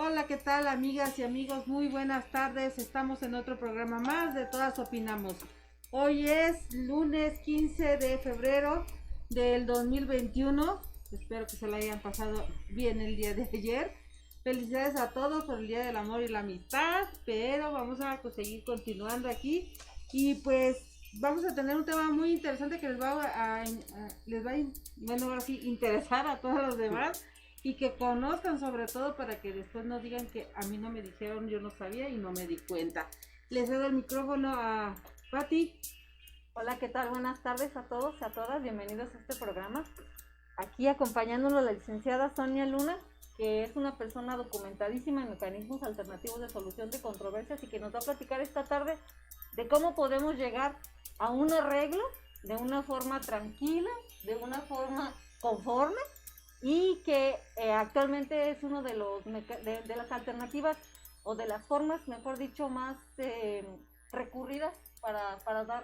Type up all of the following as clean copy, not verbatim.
Hola, ¿qué tal amigas y amigos? Muy buenas tardes. Estamos en otro programa más de Todas Opinamos. Hoy es lunes 15 de febrero del 2021. Espero que se la hayan pasado bien el día de ayer. Felicidades a todos por el Día del Amor y la Amistad, pero vamos a seguir continuando aquí y pues vamos a tener un tema muy interesante que bueno, ahora sí, interesar a todos los demás y que conozcan sobre todo para que después no digan que a mí no me dijeron, yo no sabía y no me di cuenta. Les cedo el micrófono a Patti. Hola, ¿qué tal? Buenas tardes a todos y a todas. Bienvenidos a este programa. Aquí acompañándonos la licenciada Sonia Luna, que es una persona documentadísima en mecanismos alternativos de solución de controversias y que nos va a platicar esta tarde de cómo podemos llegar a un arreglo de una forma tranquila, de una forma conforme y que actualmente es uno de de las alternativas o de las formas, mejor dicho, más recurridas para dar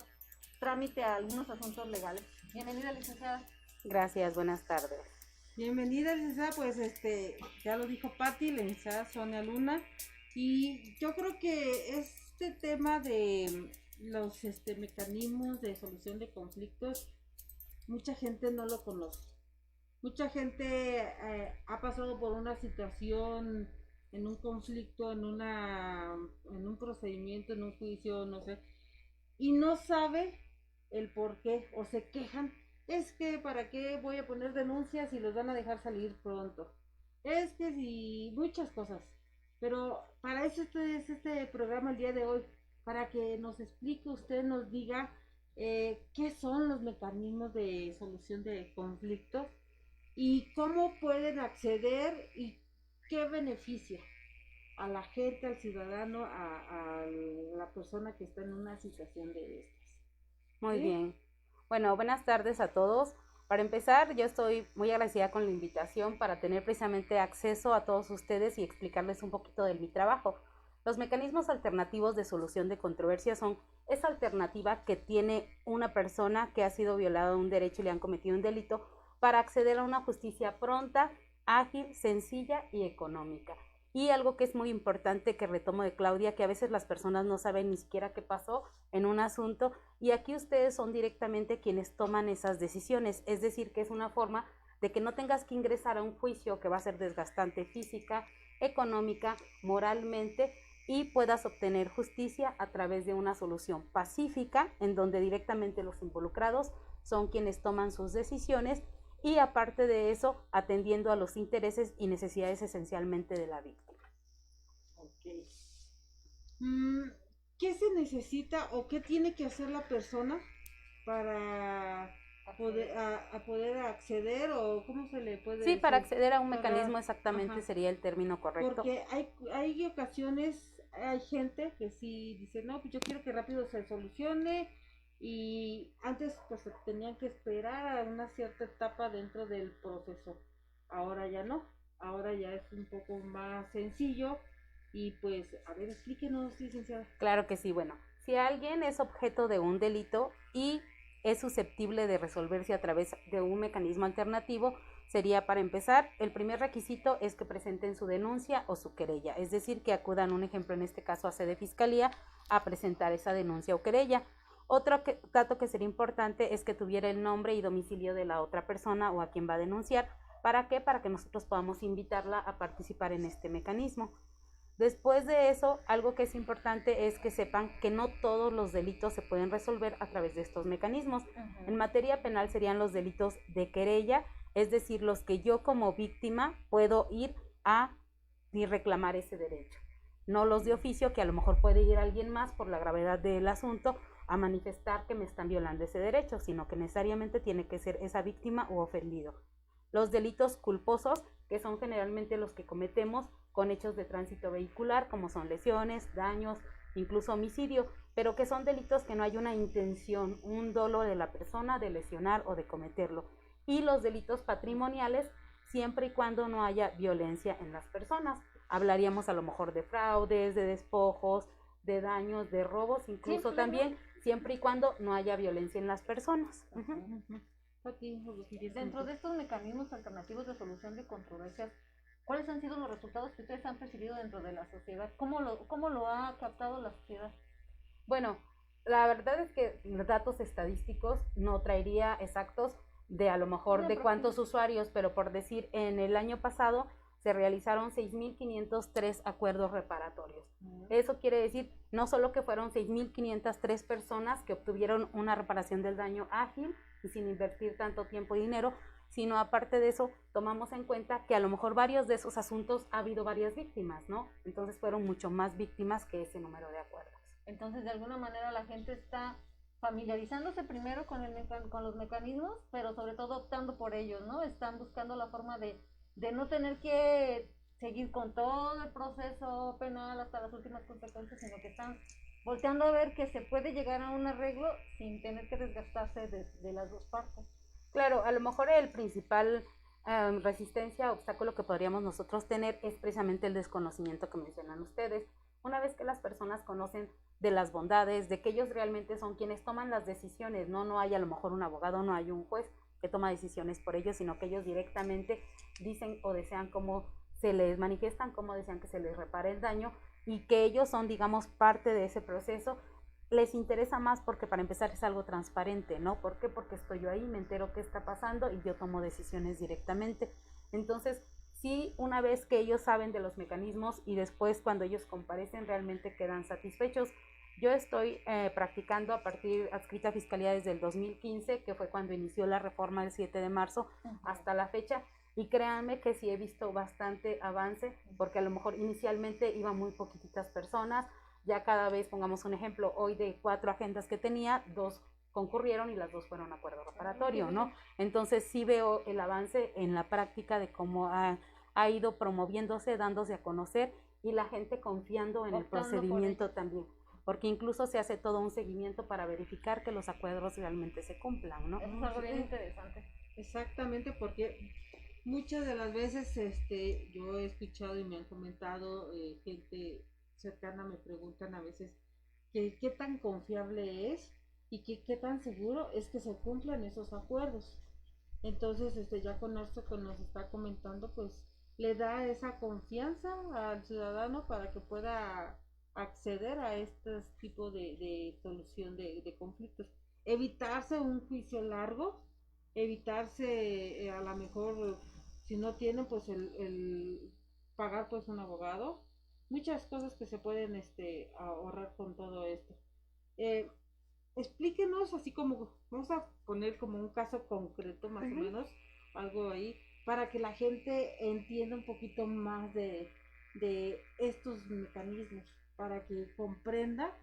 trámite a algunos asuntos legales. Bienvenida, licenciada. Gracias, buenas tardes. Bienvenida, licenciada, pues ya lo dijo Patti, la licenciada Sonia Luna, y yo creo que este tema de los mecanismos de solución de conflictos, mucha gente no lo conoce. Mucha gente ha pasado por una situación en un conflicto, en un procedimiento, en un juicio, no sé, y no sabe el por qué o se quejan. Es que para qué voy a poner denuncias si los van a dejar salir pronto. Es que si muchas cosas. Pero para eso es este programa el día de hoy, para que nos explique usted, nos diga qué son los mecanismos de solución de conflictos y cómo pueden acceder y qué beneficia a la gente, al ciudadano, a la persona que está en una situación de estas. Muy ¿Sí? bien. Bueno, buenas tardes a todos. Para empezar, yo estoy muy agradecida con la invitación para tener precisamente acceso a todos ustedes y explicarles un poquito de mi trabajo. Los mecanismos alternativos de solución de controversias son esa alternativa que tiene una persona que ha sido violada de un derecho y le han cometido un delito para acceder a una justicia pronta, ágil, sencilla y económica. Y algo que es muy importante que retomo de Claudia, que a veces las personas no saben ni siquiera qué pasó en un asunto y aquí ustedes son directamente quienes toman esas decisiones, es decir, que es una forma de que no tengas que ingresar a un juicio que va a ser desgastante física, económica, moralmente y puedas obtener justicia a través de una solución pacífica en donde directamente los involucrados son quienes toman sus decisiones y aparte de eso atendiendo a los intereses y necesidades esencialmente de la víctima. Ok. ¿Qué se necesita o qué tiene que hacer la persona para poder acceder o cómo se le puede Sí, para decir? acceder a un Para, mecanismo exactamente ajá. sería el término correcto. Porque hay ocasiones, hay gente que sí dice, no, pues yo quiero que rápido se solucione y antes pues tenían que esperar a una cierta etapa dentro del proceso. Ahora ya no, ahora ya es un poco más sencillo y pues, a ver, explíquenos, licenciada. Claro que sí, bueno, si alguien es objeto de un delito y es susceptible de resolverse a través de un mecanismo alternativo, sería para empezar, el primer requisito es que presenten su denuncia o su querella, es decir, que acudan, un ejemplo en este caso a sede fiscalía, a presentar esa denuncia o querella. Otro dato que sería importante es que tuviera el nombre y domicilio de la otra persona o a quien va a denunciar. ¿Para qué? Para que nosotros podamos invitarla a participar en este mecanismo. Después de eso, algo que es importante es que sepan que no todos los delitos se pueden resolver a través de estos mecanismos. En materia penal serían los delitos de querella, es decir, los que yo como víctima puedo ir a y reclamar ese derecho. No los de oficio, que a lo mejor puede ir alguien más por la gravedad del asunto a manifestar que me están violando ese derecho, sino que necesariamente tiene que ser esa víctima o ofendido. Los delitos culposos, que son generalmente los que cometemos con hechos de tránsito vehicular, como son lesiones, daños, incluso homicidio, pero que son delitos que no hay una intención, un dolo de la persona de lesionar o de cometerlo. Y los delitos patrimoniales, siempre y cuando no haya violencia en las personas. Hablaríamos a lo mejor de fraudes, de despojos, de daños, de robos, incluso sí, también, siempre y cuando no haya violencia en las personas. Dentro de estos mecanismos alternativos de solución de controversias, ¿Cuáles han sido los resultados que ustedes han percibido dentro de la sociedad? ¿Cómo lo ha captado la sociedad? Bueno, la verdad es que los datos estadísticos no traería exactos de a lo mejor de cuántos usuarios, pero por decir, en el año pasado se realizaron 6.503 acuerdos reparatorios. Eso quiere decir no solo que fueron 6.503 personas que obtuvieron una reparación del daño ágil y sin invertir tanto tiempo y dinero, sino aparte de eso tomamos en cuenta que a lo mejor varios de esos asuntos ha habido varias víctimas, ¿no? Entonces fueron mucho más víctimas que ese número de acuerdos. Entonces, de alguna manera la gente está familiarizándose primero con los mecanismos, pero sobre todo optando por ellos, ¿no? Están buscando la forma de no tener que seguir con todo el proceso penal hasta las últimas consecuencias, sino que están volteando a ver que se puede llegar a un arreglo sin tener que desgastarse de las dos partes. Claro, a lo mejor el principal resistencia, obstáculo que podríamos nosotros tener es precisamente el desconocimiento que mencionan ustedes. Una vez que las personas conocen de las bondades, de que ellos realmente son quienes toman las decisiones, no hay a lo mejor un abogado, no hay un juez que toma decisiones por ellos, sino que ellos directamente dicen o desean cómo se les manifiestan, cómo desean que se les repare el daño y que ellos son, digamos, parte de ese proceso. Les interesa más porque para empezar es algo transparente, ¿no? ¿Por qué? Porque estoy yo ahí, me entero qué está pasando y yo tomo decisiones directamente. Entonces, sí, una vez que ellos saben de los mecanismos y después cuando ellos comparecen realmente quedan satisfechos. Yo estoy practicando adscrita a Fiscalía desde el 2015, que fue cuando inició la reforma el 7 de marzo, hasta la fecha, y créanme que sí he visto bastante avance, porque a lo mejor inicialmente iban muy poquititas personas, ya cada vez, pongamos un ejemplo, hoy de 4 agendas que tenía, 2 concurrieron y las 2 fueron acuerdo reparatorio, ¿no? Entonces sí veo el avance en la práctica de cómo ha ido promoviéndose, dándose a conocer y la gente confiando en el procedimiento también, porque incluso se hace todo un seguimiento para verificar que los acuerdos realmente se cumplan, ¿no? Eso es algo bien interesante. Exactamente, porque muchas de las veces yo he escuchado y me han comentado gente cercana, me preguntan a veces que qué tan confiable es y que qué tan seguro es que se cumplan esos acuerdos. Entonces, ya con esto que nos está comentando, pues le da esa confianza al ciudadano para que pueda acceder a este tipo de solución de conflictos. Evitarse un juicio largo, evitarse a lo mejor, si no tienen, pues el pagar pues un abogado. Muchas cosas que se pueden ahorrar con todo esto. Explíquenos así como, vamos a poner como un caso concreto más o menos, algo ahí, para que la gente entienda un poquito más de estos mecanismos, para que comprenda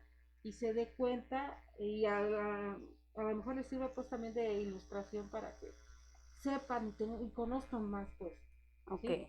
y se dé cuenta y a lo mejor les sirva pues también de ilustración para que sepan y conozcan más pues. Ok, ¿sí?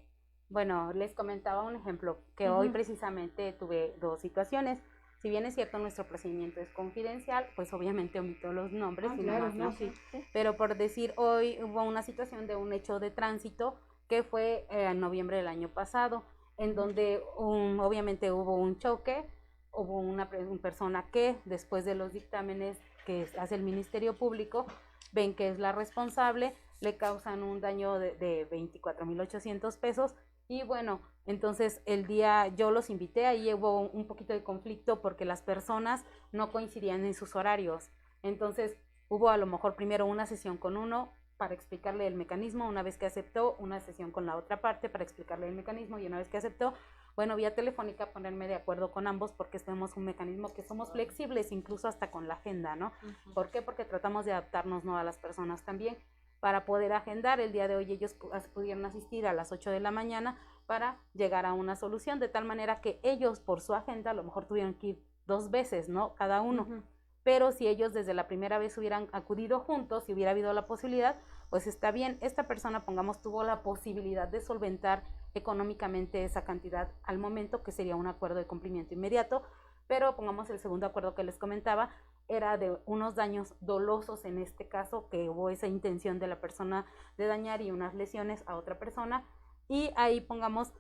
Bueno, les comentaba un ejemplo que hoy precisamente tuve 2 situaciones. Si bien es cierto nuestro procedimiento es confidencial, pues obviamente omito los nombres y claro, demás, ¿no? Sí. Pero por decir, hoy hubo una situación de un hecho de tránsito que fue en noviembre del año pasado, en donde obviamente hubo un choque, hubo una persona que después de los dictámenes que hace el Ministerio Público, ven que es la responsable, le causan un daño de 24,800 pesos. Y bueno, entonces el día yo los invité, ahí hubo un poquito de conflicto porque las personas no coincidían en sus horarios. Entonces hubo a lo mejor primero una sesión con uno para explicarle el mecanismo, una vez que aceptó, una sesión con la otra parte para explicarle el mecanismo y una vez que aceptó, bueno, vía telefónica ponerme de acuerdo con ambos porque tenemos un mecanismo que somos flexibles incluso hasta con la agenda, ¿no? ¿Por qué? Porque tratamos de adaptarnos, ¿no?, a las personas también, para poder agendar. El día de hoy ellos pudieron asistir a las 8 de la mañana para llegar a una solución, de tal manera que ellos por su agenda a lo mejor tuvieron que ir 2 veces, ¿no?, cada uno. Pero si ellos desde la primera vez hubieran acudido juntos, si hubiera habido la posibilidad, pues está bien. Esta persona, pongamos, tuvo la posibilidad de solventar económicamente esa cantidad al momento, que sería un acuerdo de cumplimiento inmediato, pero pongamos el segundo acuerdo que les comentaba, era de unos daños dolosos en este caso, que hubo esa intención de la persona de dañar y unas lesiones a otra persona, y ahí pongamos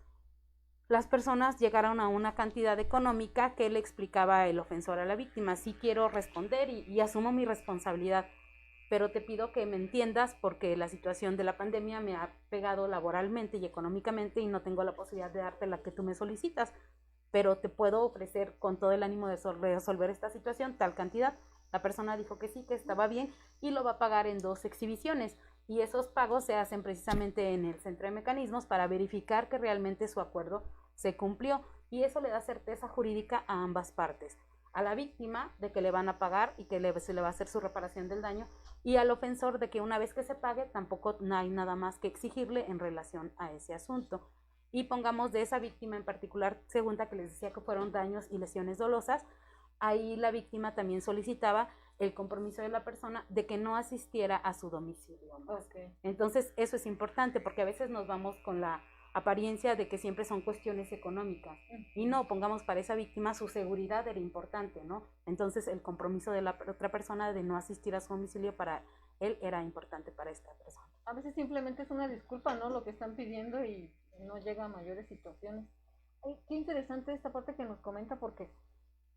las personas llegaron a una cantidad económica que le explicaba el ofensor a la víctima: sí quiero responder y asumo mi responsabilidad, pero te pido que me entiendas porque la situación de la pandemia me ha pegado laboralmente y económicamente y no tengo la posibilidad de darte la que tú me solicitas, pero te puedo ofrecer con todo el ánimo de resolver esta situación tal cantidad. La persona dijo que sí, que estaba bien y lo va a pagar en 2 exhibiciones y esos pagos se hacen precisamente en el centro de mecanismos para verificar que realmente su acuerdo se cumplió y eso le da certeza jurídica a ambas partes, a la víctima de que le van a pagar y que se le va a hacer su reparación del daño y al ofensor de que una vez que se pague tampoco no hay nada más que exigirle en relación a ese asunto. Y pongamos de esa víctima en particular, segunda que les decía que fueron daños y lesiones dolosas, ahí la víctima también solicitaba el compromiso de la persona de que no asistiera a su domicilio. Okay. Entonces eso es importante porque a veces nos vamos con la apariencia de que siempre son cuestiones económicas y no, pongamos para esa víctima su seguridad era importante, ¿no? Entonces el compromiso de la otra persona de no asistir a su domicilio para él era importante para esta persona. A veces simplemente es una disculpa, ¿no? Lo que están pidiendo y no llega a mayores situaciones. Ay, qué interesante esta parte que nos comenta porque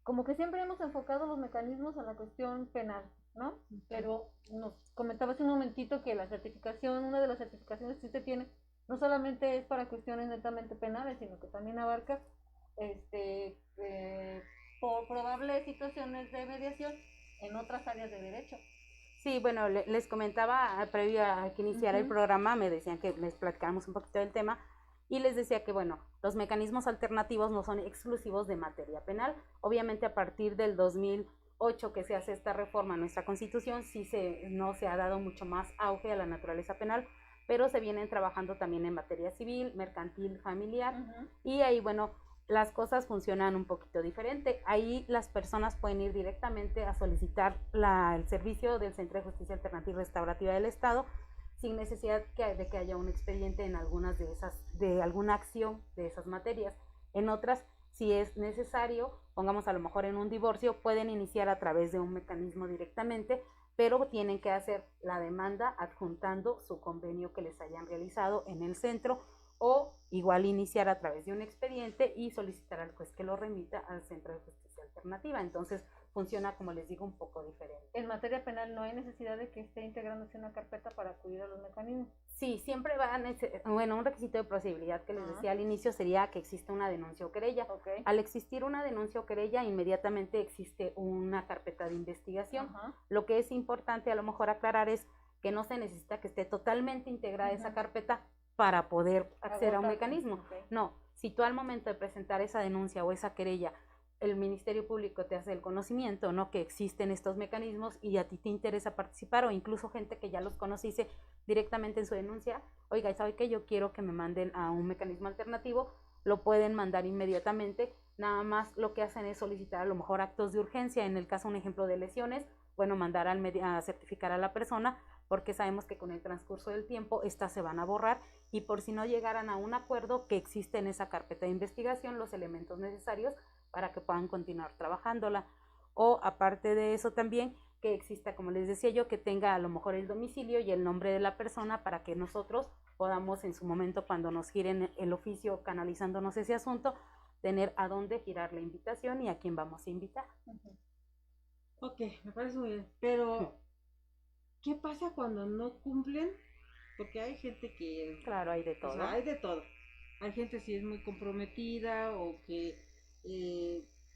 como que siempre hemos enfocado los mecanismos a la cuestión penal, ¿no? Pero nos comentaba hace un momentito que la certificación, una de las certificaciones que usted tiene, no solamente es para cuestiones netamente penales, sino que también abarca por probables situaciones de mediación en otras áreas de derecho. Sí, bueno, les comentaba previo a que iniciara el programa, me decían que les platicáramos un poquito del tema y les decía que, bueno, los mecanismos alternativos no son exclusivos de materia penal. Obviamente a partir del 2008 que se hace esta reforma a nuestra Constitución, no se ha dado mucho más auge a la naturaleza penal, pero se vienen trabajando también en materia civil, mercantil, familiar, y ahí, bueno, las cosas funcionan un poquito diferente. Ahí las personas pueden ir directamente a solicitar el servicio del Centro de Justicia Alternativa y Restaurativa del Estado sin necesidad de que haya un expediente en algunas de alguna acción de esas materias. En otras, si es necesario, pongamos a lo mejor en un divorcio, pueden iniciar a través de un mecanismo directamente, pero tienen que hacer la demanda adjuntando su convenio que les hayan realizado en el centro o igual iniciar a través de un expediente y solicitar al juez que lo remita al Centro de Justicia Alternativa. Entonces funciona, como les digo, un poco diferente. En materia penal no hay necesidad de que esté integrándose una carpeta para acudir a los mecanismos. Sí, siempre bueno, un requisito de procedibilidad que les decía al inicio sería que exista una denuncia o querella. Okay. Al existir una denuncia o querella, inmediatamente existe una carpeta de investigación. Lo que es importante a lo mejor aclarar es que no se necesita que esté totalmente integrada esa carpeta para poder acceder a un mecanismo. Okay. No, si tú al momento de presentar esa denuncia o esa querella, el Ministerio Público te hace el conocimiento, ¿no? Que existen estos mecanismos y a ti te interesa participar o incluso gente que ya los conoce dice directamente en su denuncia, oiga, ¿sabe qué? Yo quiero que me manden a un mecanismo alternativo, lo pueden mandar inmediatamente, nada más lo que hacen es solicitar a lo mejor actos de urgencia, en el caso un ejemplo de lesiones, bueno, mandar a certificar a la persona porque sabemos que con el transcurso del tiempo estas se van a borrar y por si no llegaran a un acuerdo que existe en esa carpeta de investigación los elementos necesarios para que puedan continuar trabajándola. O aparte de eso también que exista, como les decía yo, que tenga a lo mejor el domicilio y el nombre de la persona para que nosotros podamos en su momento cuando nos giren el oficio canalizándonos ese asunto, tener a dónde girar la invitación y a quién vamos a invitar. Ok, me parece muy bien, pero ¿qué pasa cuando no cumplen? Porque hay gente que... Claro, hay de todo. O sea, hay de todo. Hay gente si es muy comprometida o que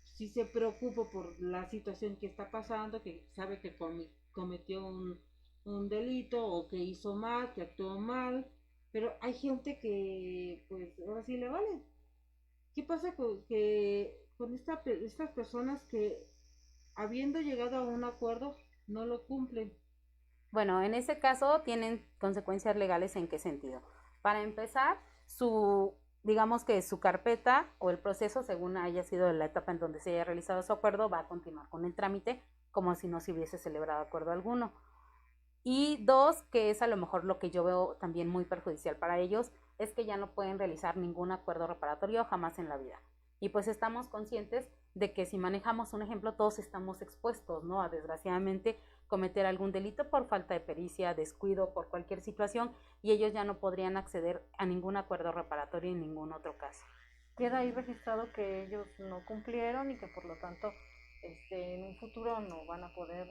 si se preocupa por la situación que está pasando, que sabe que cometió un delito o que hizo mal, que actuó mal, pero hay gente que pues ahora sí le vale. ¿Qué pasa con estas personas que habiendo llegado a un acuerdo no lo cumplen? Bueno, en ese caso tienen consecuencias legales en qué sentido. Para empezar, digamos que su carpeta o el proceso, según haya sido la etapa en donde se haya realizado su acuerdo, va a continuar con el trámite como si no se hubiese celebrado acuerdo alguno. Y dos, que es a lo mejor lo que yo veo también muy perjudicial para ellos, es que ya no pueden realizar ningún acuerdo reparatorio jamás en la vida. Y pues estamos conscientes de que si manejamos un ejemplo, todos estamos expuestos, ¿no? A desgraciadamente cometer algún delito por falta de pericia, descuido, por cualquier situación, y ellos ya no podrían acceder a ningún acuerdo reparatorio en ningún otro caso. Queda ahí registrado que ellos no cumplieron y que por lo tanto en un futuro no van a poder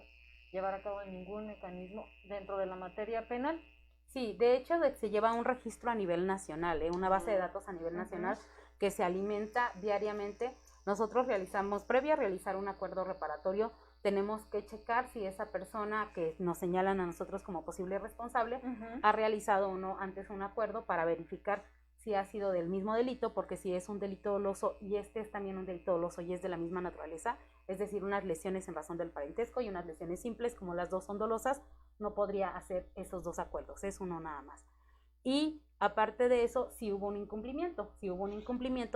llevar a cabo ningún mecanismo dentro de la materia penal. Sí, de hecho se lleva un registro a nivel nacional, una base de datos a nivel nacional que se alimenta diariamente. Nosotros realizamos, previo a realizar un acuerdo reparatorio, tenemos que checar si esa persona que nos señalan a nosotros como posible responsable ha realizado o no antes un acuerdo para verificar si ha sido del mismo delito, porque si es un delito doloso y este es también un delito doloso y es de la misma naturaleza, es decir, unas lesiones en razón del parentesco y unas lesiones simples, como las dos son dolosas, no podría hacer esos dos acuerdos, es uno nada más. Y aparte de eso, si hubo un incumplimiento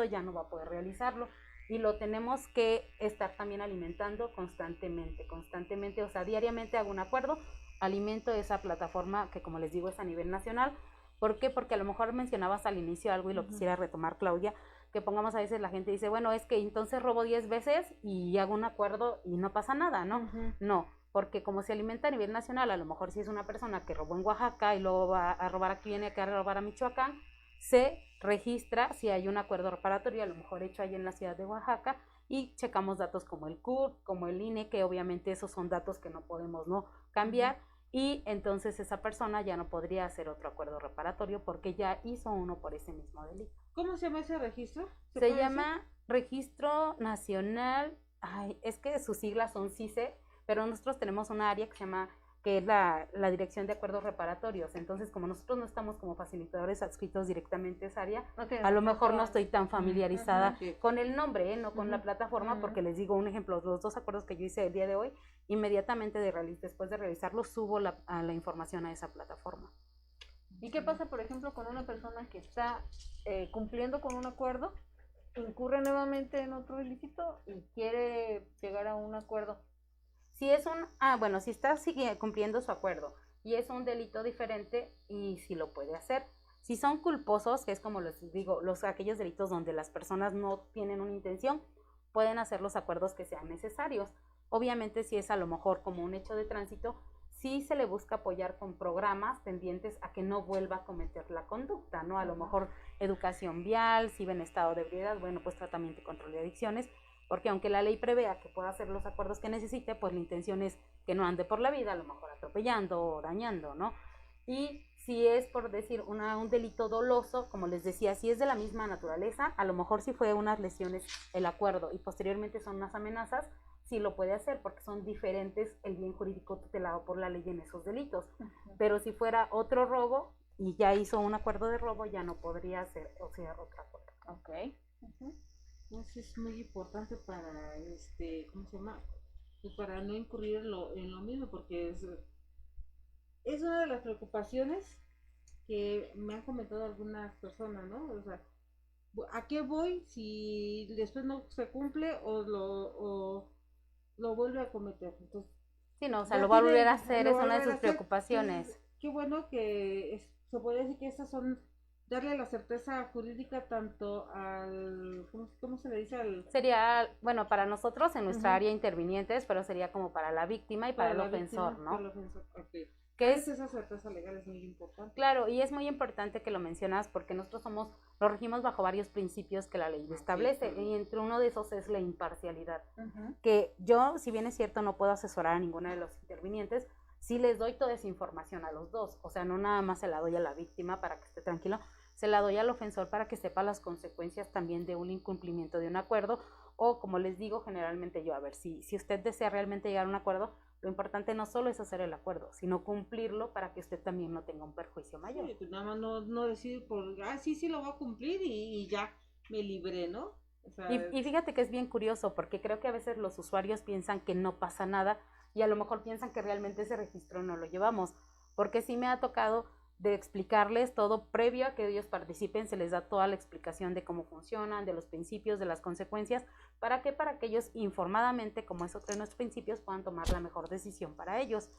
ya no va a poder realizarlo y lo tenemos que estar también alimentando constantemente, o sea, diariamente hago un acuerdo, alimento esa plataforma que como les digo es a nivel nacional. ¿Por qué? Porque a lo mejor mencionabas al inicio algo y lo quisiera retomar, Claudia, que pongamos a veces la gente dice, bueno, es que entonces robo 10 veces y hago un acuerdo y no pasa nada, ¿no? No, porque como se alimenta a nivel nacional, a lo mejor si es una persona que robó en Oaxaca y luego va a robar aquí, viene acá a robar a Michoacán, se registra si hay un acuerdo reparatorio, a lo mejor hecho ahí en la ciudad de Oaxaca, y checamos datos como el CURP, como el INE, que obviamente esos son datos que no podemos no cambiar, y entonces esa persona ya no podría hacer otro acuerdo reparatorio porque ya hizo uno por ese mismo delito. ¿Cómo se llama ese registro? Se llama Registro Nacional, es que sus siglas son CICE, pero nosotros tenemos una área que se llama, que es la Dirección de Acuerdos Reparatorios. Entonces, como nosotros no estamos como facilitadores adscritos directamente a esa área, a lo mejor no estoy tan familiarizada con el nombre, no con la plataforma, porque les digo un ejemplo, los dos acuerdos que yo hice el día de hoy, inmediatamente después de realizarlos, subo la información a esa plataforma. ¿Y qué pasa, por ejemplo, con una persona que está cumpliendo con un acuerdo, incurre nuevamente en otro ilícito y quiere llegar a un acuerdo? Si es si está cumpliendo su acuerdo y es un delito diferente y si lo puede hacer. Si son culposos, que es como les digo, aquellos delitos donde las personas no tienen una intención, pueden hacer los acuerdos que sean necesarios. Obviamente si es a lo mejor como un hecho de tránsito, sí se le busca apoyar con programas tendientes a que no vuelva a cometer la conducta, ¿no? A lo mejor educación vial, si va en estado de ebriedad, bueno, pues tratamiento y control de adicciones, porque aunque la ley prevea que pueda hacer los acuerdos que necesite, pues la intención es que no ande por la vida, a lo mejor atropellando o dañando, ¿no? Y si es, por decir, un delito doloso, como les decía, si es de la misma naturaleza, a lo mejor si fue unas lesiones el acuerdo y posteriormente son unas amenazas, sí lo puede hacer porque son diferentes el bien jurídico tutelado por la ley en esos delitos. Pero si fuera otro robo y ya hizo un acuerdo de robo, ya no podría hacer, otro acuerdo. Ok. Eso es muy importante para, ¿cómo se llama? Pues para no incurrir en lo mismo, porque es una de las preocupaciones que me han comentado algunas personas, ¿no? O sea, ¿a qué voy si después no se cumple o lo vuelve a cometer? Entonces, sí, no, o sea, lo va a volver a hacer, es una de sus preocupaciones. Pues, qué bueno que se podría decir que estas son darle la certeza jurídica tanto al, ¿cómo se le dice? Sería, bueno, para nosotros en nuestra área intervinientes, pero sería como para la víctima y para el ofensor, ¿no? Para el ofensor, ok. Que esa certeza legal es muy importante. Claro, y es muy importante que lo mencionas porque nosotros lo regimos bajo varios principios que la ley establece, y entre uno de esos es la imparcialidad. Que yo, si bien es cierto, no puedo asesorar a ninguno de los intervinientes, sí les doy toda esa información a los dos, o sea, no nada más se la doy a la víctima para que esté tranquilo, se la doy al ofensor para que sepa las consecuencias también de un incumplimiento de un acuerdo, o como les digo generalmente yo, a ver, si usted desea realmente llegar a un acuerdo, lo importante no solo es hacer el acuerdo, sino cumplirlo para que usted también no tenga un perjuicio mayor. Sí, pues nada más no decir sí lo va a cumplir y ya me libré, ¿no? O sea, y fíjate que es bien curioso porque creo que a veces los usuarios piensan que no pasa nada y a lo mejor piensan que realmente ese registro no lo llevamos, porque sí me ha tocado de explicarles todo previo a que ellos participen, se les da toda la explicación de cómo funcionan, de los principios, de las consecuencias, ¿para qué? Para que ellos informadamente, como es otro de nuestros principios, puedan tomar la mejor decisión para ellos.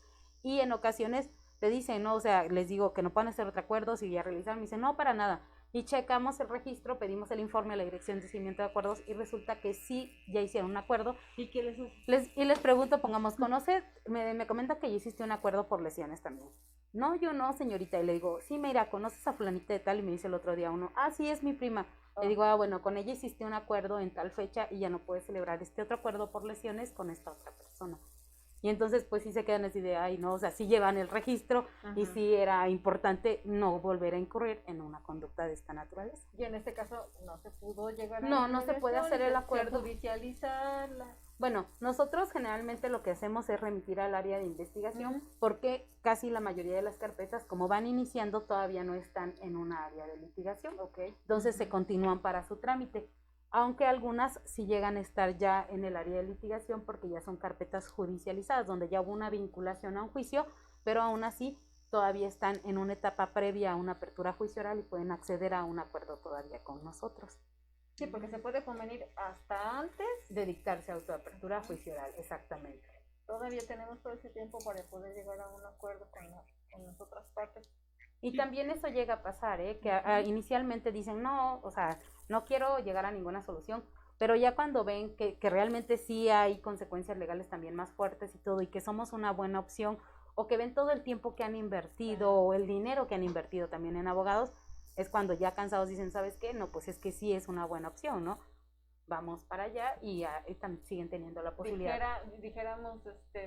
Y en ocasiones te dicen, no, o sea, les digo que no pueden hacer otro acuerdo, si ya realizaron, me dicen, no, para nada. Y checamos el registro, pedimos el informe a la Dirección de Seguimiento de Acuerdos y resulta que sí, ya hicieron un acuerdo. ¿Y qué les pregunto, pongamos, ¿conoce? Me comenta que ya hiciste un acuerdo por lesiones también. No, yo no, señorita. Y le digo, sí, mira, ¿conoces a fulanita de tal? Y me dice el otro día uno, sí, es mi prima. Le digo, bueno, con ella hiciste un acuerdo en tal fecha y ya no puedes celebrar este otro acuerdo por lesiones con esta otra persona. y entonces pues sí se quedan así de, ay no, o sea, sí llevan el registro y sí era importante no volver a incurrir en una conducta de esta naturaleza. Y en este caso no se pudo llegar a no se puede hacer el acuerdo. Judicializarla. Bueno, nosotros generalmente lo que hacemos es remitir al área de investigación porque casi la mayoría de las carpetas, como van iniciando, todavía no están en una área de litigación. Entonces se continúan para su trámite, aunque algunas sí llegan a estar ya en el área de litigación porque ya son carpetas judicializadas, donde ya hubo una vinculación a un juicio, pero aún así todavía están en una etapa previa a una apertura juicio oral y pueden acceder a un acuerdo todavía con nosotros. Sí, porque se puede convenir hasta antes de dictarse autoapertura juicio oral, exactamente. Todavía tenemos todo ese tiempo para poder llegar a un acuerdo con las otras partes. Y también eso llega a pasar, que inicialmente dicen, no, o sea, no quiero llegar a ninguna solución, pero ya cuando ven que realmente sí hay consecuencias legales también más fuertes y todo, y que somos una buena opción, o que ven todo el tiempo que han invertido, o el dinero que han invertido también en abogados, es cuando ya cansados dicen, ¿sabes qué? No, pues es que sí es una buena opción, ¿no? Vamos para allá y siguen teniendo la posibilidad. Dijéramos,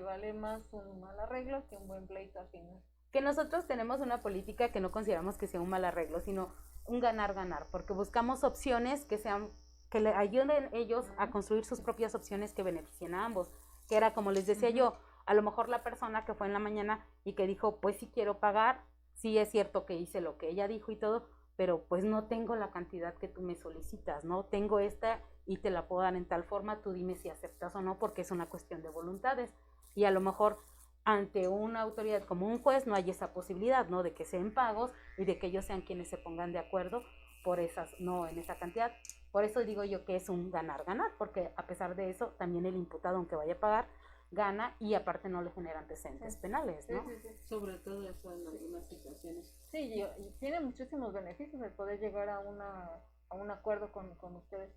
vale más un mal arreglo que un buen pleito al final. Que nosotros tenemos una política que no consideramos que sea un mal arreglo, sino un ganar-ganar, porque buscamos opciones que le ayuden ellos a construir sus propias opciones que beneficien a ambos. Que era como les decía yo, a lo mejor la persona que fue en la mañana y que dijo, pues sí quiero pagar, sí es cierto que hice lo que ella dijo y todo, pero pues no tengo la cantidad que tú me solicitas, ¿no? Tengo esta y te la puedo dar en tal forma, tú dime si aceptas o no, porque es una cuestión de voluntades. Y a lo mejor ante una autoridad como un juez no hay esa posibilidad, ¿no? De que sean pagos y de que ellos sean quienes se pongan de acuerdo por esas, no en esa cantidad. Por eso digo yo que es un ganar-ganar, porque a pesar de eso, también el imputado, aunque vaya a pagar, gana y aparte no le genera antecedentes penales, ¿no? Sí. Sobre todo eso en algunas situaciones. Sí, y tiene muchísimos beneficios el poder llegar a un acuerdo con ustedes.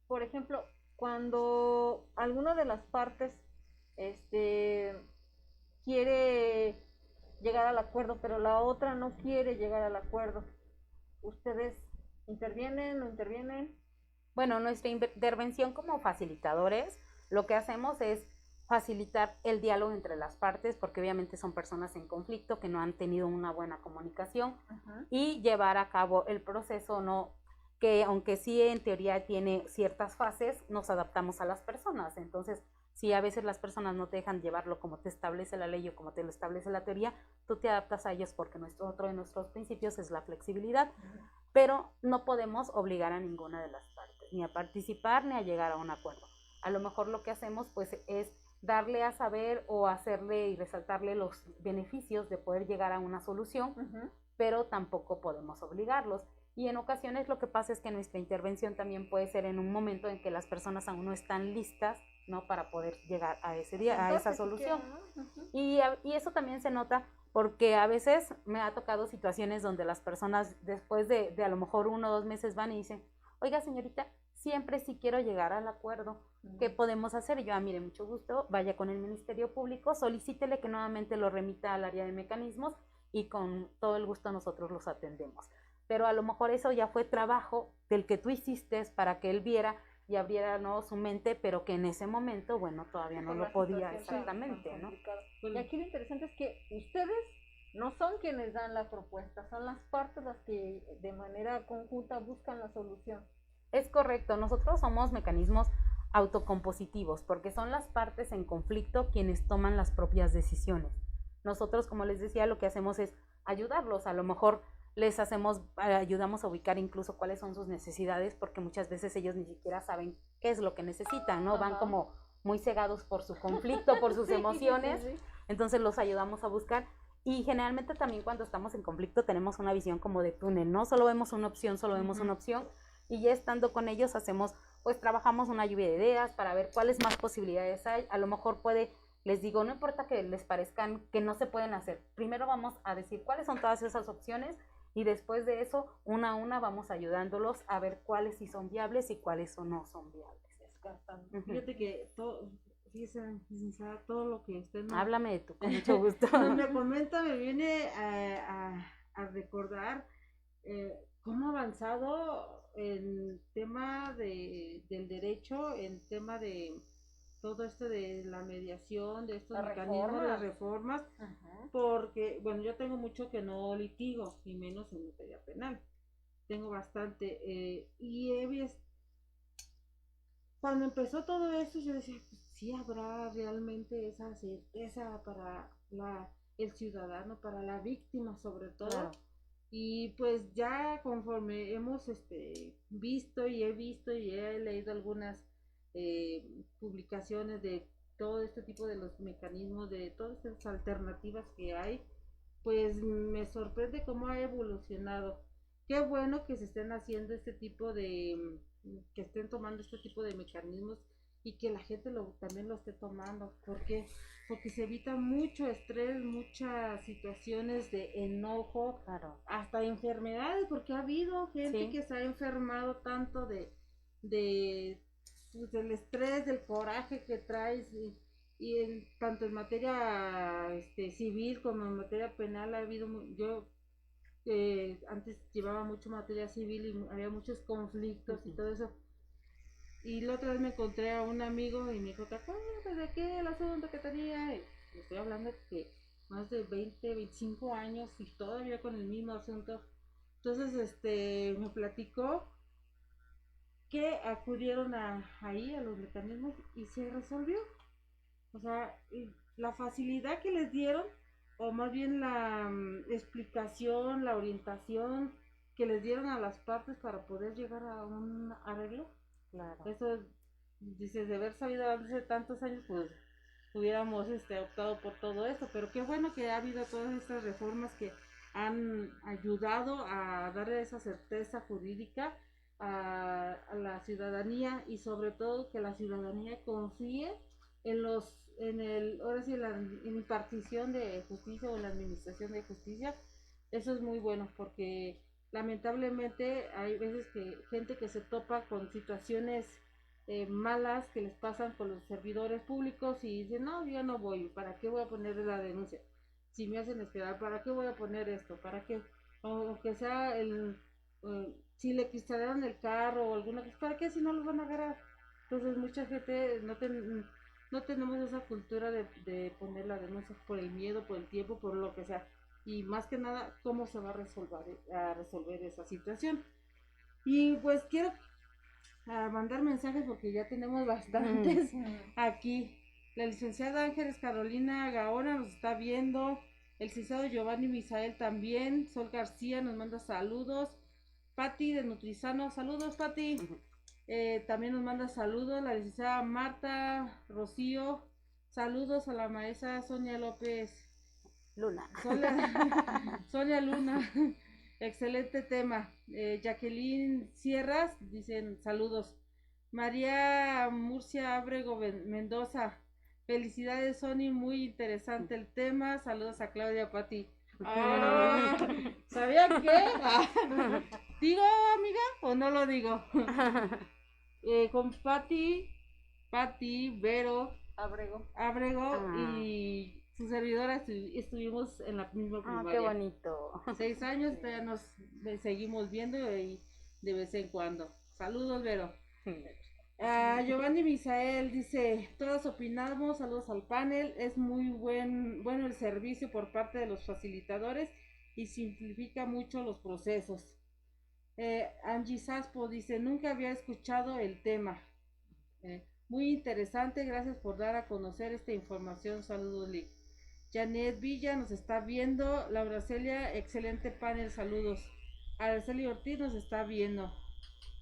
Por ejemplo, cuando alguna de las partes quiere llegar al acuerdo, pero la otra no quiere llegar al acuerdo, ¿ustedes intervienen, no intervienen? Bueno, nuestra intervención como facilitadores, lo que hacemos es facilitar el diálogo entre las partes, porque obviamente son personas en conflicto que no han tenido una buena comunicación, y llevar a cabo el proceso, no, que aunque sí en teoría tiene ciertas fases, nos adaptamos a las personas. Entonces, si a veces las personas no te dejan llevarlo como te establece la ley o como te lo establece la teoría, tú te adaptas a ellos porque otro de nuestros principios es la flexibilidad, pero no podemos obligar a ninguna de las partes, ni a participar ni a llegar a un acuerdo. A lo mejor lo que hacemos pues es darle a saber o hacerle y resaltarle los beneficios de poder llegar a una solución, pero tampoco podemos obligarlos. Y en ocasiones lo que pasa es que nuestra intervención también puede ser en un momento en que las personas aún no están listas, ¿no? Para poder llegar a ese día, a esa solución. Y eso también se nota porque a veces me ha tocado situaciones donde las personas después de a lo mejor 1 o 2 meses van y dicen, oiga señorita, siempre sí quiero llegar al acuerdo, ¿qué podemos hacer? Y yo, mire, mucho gusto, vaya con el Ministerio Público, solicítele que nuevamente lo remita al área de mecanismos y con todo el gusto nosotros los atendemos. Pero a lo mejor eso ya fue trabajo del que tú hiciste para que él viera y abriera, ¿no?, su mente, pero que en ese momento, bueno, todavía no lo podía exactamente, ¿no? Y aquí lo interesante es que ustedes no son quienes dan la propuesta, son las partes las que de manera conjunta buscan la solución. Es correcto, nosotros somos mecanismos autocompositivos porque son las partes en conflicto quienes toman las propias decisiones. Nosotros, como les decía, lo que hacemos es ayudarlos, a lo mejor ayudamos a ubicar incluso cuáles son sus necesidades, porque muchas veces ellos ni siquiera saben qué es lo que necesitan, ¿no? Van como muy cegados por su conflicto, por sus emociones, entonces los ayudamos a buscar. Y generalmente también cuando estamos en conflicto tenemos una visión como de túnel, no solo vemos una opción, y ya estando con ellos trabajamos una lluvia de ideas para ver cuáles más posibilidades hay. A lo mejor les digo, no importa que les parezcan que no se pueden hacer, primero vamos a decir cuáles son todas esas opciones y después de eso, una a una vamos ayudándolos a ver cuáles sí son viables y cuáles no son viables. Fíjate que licenciada, todo lo que usted Háblame de tú, con mucho gusto. me comenta, me viene a recordar cómo ha avanzado el tema del derecho, el tema de todo esto de la mediación, de estos Las mecanismos, las reformas, Ajá. porque, bueno, yo tengo mucho que no litigo, y menos en materia penal. Tengo bastante, y he visto, cuando empezó todo esto, yo decía, pues sí habrá realmente esa certeza para el ciudadano, para la víctima sobre todo. Claro. Y pues ya conforme hemos visto y he leído algunas publicaciones de todo este tipo de los mecanismos, de todas estas alternativas que hay, pues me sorprende cómo ha evolucionado. Qué bueno que se estén haciendo este tipo de, que estén tomando este tipo de mecanismos y que la gente también lo esté tomando. ¿Por qué? Porque se evita mucho estrés, muchas situaciones de enojo, Claro. hasta enfermedades, porque ha habido gente Sí. que se ha enfermado tanto de pues, del estrés, del coraje que traes tanto en materia civil como en materia penal ha habido, yo antes llevaba mucho materia civil y había muchos conflictos y todo eso. Y la otra vez me encontré a un amigo y me dijo, ¿te acuerdas de qué el asunto que tenía? Y estoy hablando que más de 20, 25 años y todavía con el mismo asunto. Entonces, me platicó que acudieron ahí a los mecanismos y se resolvió. O sea, la facilidad que les dieron, o más bien la explicación, la orientación que les dieron a las partes para poder llegar a un arreglo. Claro. Eso, dices, de haber sabido hace tantos años, pues hubiéramos optado por todo esto, pero qué bueno que ha habido todas estas reformas que han ayudado a darle esa certeza jurídica a la ciudadanía y sobre todo que la ciudadanía confíe ahora sí, en la impartición de justicia o en la administración de justicia. Eso es muy bueno porque lamentablemente hay veces que gente que se topa con situaciones malas que les pasan con los servidores públicos y dicen, no, yo no voy, ¿para qué voy a poner la denuncia? Si me hacen esperar, ¿para qué voy a poner esto? ¿Para qué? O que sea si le cristalaron el carro o alguna cosa, ¿para qué si no los van a agarrar? Entonces mucha gente no tenemos esa cultura de poner la denuncia por el miedo, por el tiempo, por lo que sea. Y más que nada, cómo se va a resolver esa situación. Y pues quiero mandar mensajes porque ya tenemos bastantes aquí. La licenciada Ángeles Carolina Gaona nos está viendo. El licenciado Giovanni Misael también. Sol García nos manda saludos. Pati de Nutrizano, saludos Pati. También nos manda saludos la licenciada Marta Rocío. Saludos a la maestra Sonia López Luna. Sonia Luna. Excelente tema. Jacqueline Sierras, dicen saludos. María Murcia Abrego Mendoza. Felicidades, Sony, muy interesante el tema. Saludos a Claudia Pati. ¿Sabían qué? ¿Digo, amiga, o no lo digo? Con Pati, Vero, Abrego y su servidora estuvimos en la misma primaria. Qué bonito. 6 años, ya nos seguimos viendo y de vez en cuando. Saludos, Vero. Giovanni Misael dice, todos opinamos, saludos al panel, es muy bueno el servicio por parte de los facilitadores y simplifica mucho los procesos. Angie Saspo dice, nunca había escuchado el tema. Muy interesante, gracias por dar a conocer esta información, saludos Lick. Janet Villa nos está viendo, Laura Celia, excelente panel, saludos. Araceli Ortiz nos está viendo.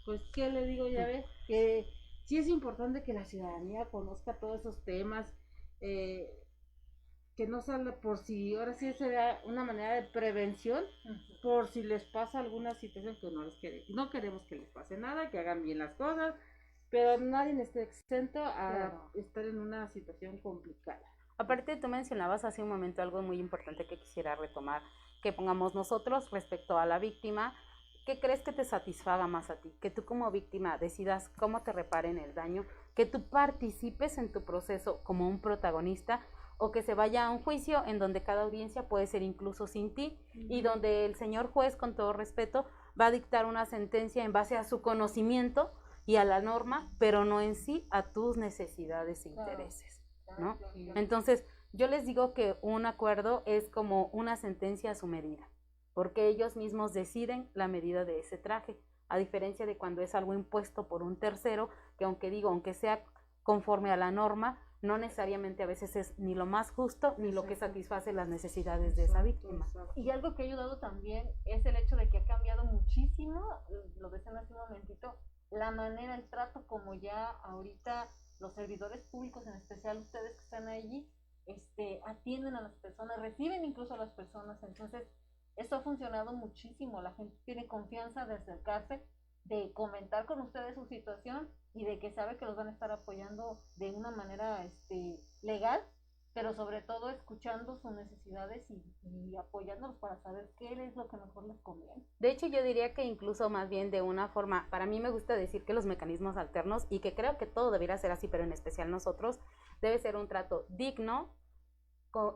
Pues, ¿qué le digo? Ya ve, que sí es importante que la ciudadanía conozca todos esos temas, que no sale por si, ahora sí sería una manera de prevención, por si les pasa alguna situación que no queremos que les pase nada, que hagan bien las cosas, pero nadie está exento a estar en una situación complicada. Aparte, tú mencionabas hace un momento algo muy importante que quisiera retomar, que pongamos nosotros respecto a la víctima. ¿Qué crees que te satisfaga más a ti? Que tú como víctima decidas cómo te reparen el daño, que tú participes en tu proceso como un protagonista, o que se vaya a un juicio en donde cada audiencia puede ser incluso sin ti, y donde el señor juez, con todo respeto, va a dictar una sentencia en base a su conocimiento y a la norma, pero no en sí a tus necesidades e intereses, ¿no? Entonces, yo les digo que un acuerdo es como una sentencia a su medida, porque ellos mismos deciden la medida de ese traje, a diferencia de cuando es algo impuesto por un tercero, que aunque sea conforme a la norma, no necesariamente a veces es ni lo más justo ni lo que satisface las necesidades de esa víctima. Y algo que ha ayudado también es el hecho de que ha cambiado muchísimo, lo decían hace un momentito, la manera, el trato, como ya ahorita los servidores públicos, en especial ustedes que están allí, atienden a las personas, reciben incluso a las personas. Entonces esto ha funcionado muchísimo, la gente tiene confianza de acercarse, de comentar con ustedes su situación y de que sabe que los van a estar apoyando de una manera legal, pero sobre todo escuchando sus necesidades y apoyándolos para saber qué es lo que mejor les conviene. De hecho, yo diría que incluso más bien de una forma, para mí me gusta decir que los mecanismos alternos, y que creo que todo debería ser así, pero en especial nosotros, debe ser un trato digno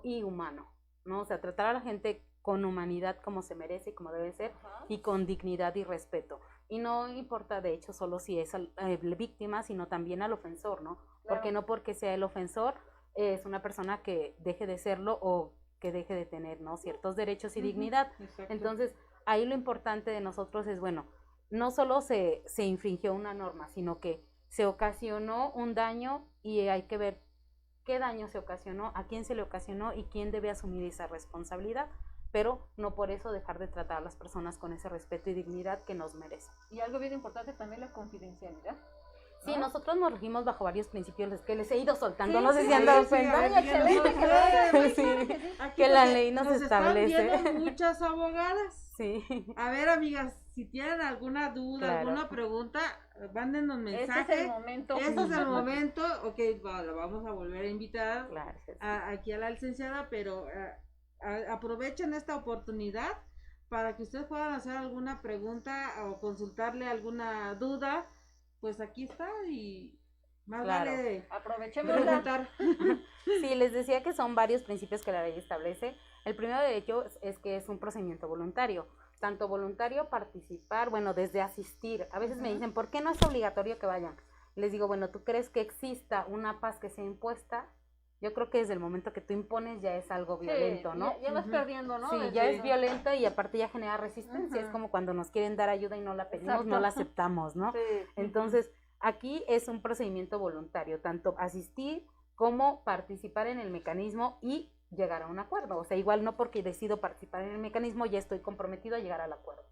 y humano, ¿no? O sea, tratar a la gente con humanidad como se merece y como debe ser, y con dignidad y respeto. Y no importa, de hecho, solo si es víctima, sino también al ofensor, ¿no? Claro. Porque no porque sea el ofensor, es una persona que deje de serlo o que deje de tener, ¿no?, ciertos derechos y dignidad. Exacto. Entonces, ahí lo importante de nosotros es, bueno, no solo se infringió una norma, sino que se ocasionó un daño y hay que ver qué daño se ocasionó, a quién se le ocasionó y quién debe asumir esa responsabilidad, pero no por eso dejar de tratar a las personas con ese respeto y dignidad que nos merecen. Y algo bien importante también, la confidencialidad. Sí, nosotros nos regimos bajo varios principios que les he ido soltando, no sé si han dado cuenta. Que la ley nos establece. Están viendo muchas abogadas. Sí. A ver, amigas, si tienen alguna duda, claro, alguna pregunta, mándenos mensaje. Este es el momento. Este es el momento. Ok, bueno, vamos a volver a invitar aquí a la licenciada, pero aprovechen esta oportunidad para que ustedes puedan hacer alguna pregunta o consultarle alguna duda. Pues aquí está y más vale aprovechemos. Sí, les decía que son varios principios que la ley establece. El primero de ellos es que es un procedimiento voluntario, tanto voluntario participar, bueno, desde asistir. A veces me dicen, ¿por qué no es obligatorio que vayan? Les digo, bueno, ¿tú crees que exista una paz que sea impuesta? Yo creo que desde el momento que tú impones ya es algo violento, ¿no? Ya vas perdiendo, ¿no? Sí, ya es violento y aparte ya genera resistencia. Es como cuando nos quieren dar ayuda y no la pedimos, no la aceptamos, ¿no? Sí. Entonces, aquí es un procedimiento voluntario, tanto asistir como participar en el mecanismo y llegar a un acuerdo. O sea, igual no porque decido participar en el mecanismo ya estoy comprometido a llegar al acuerdo.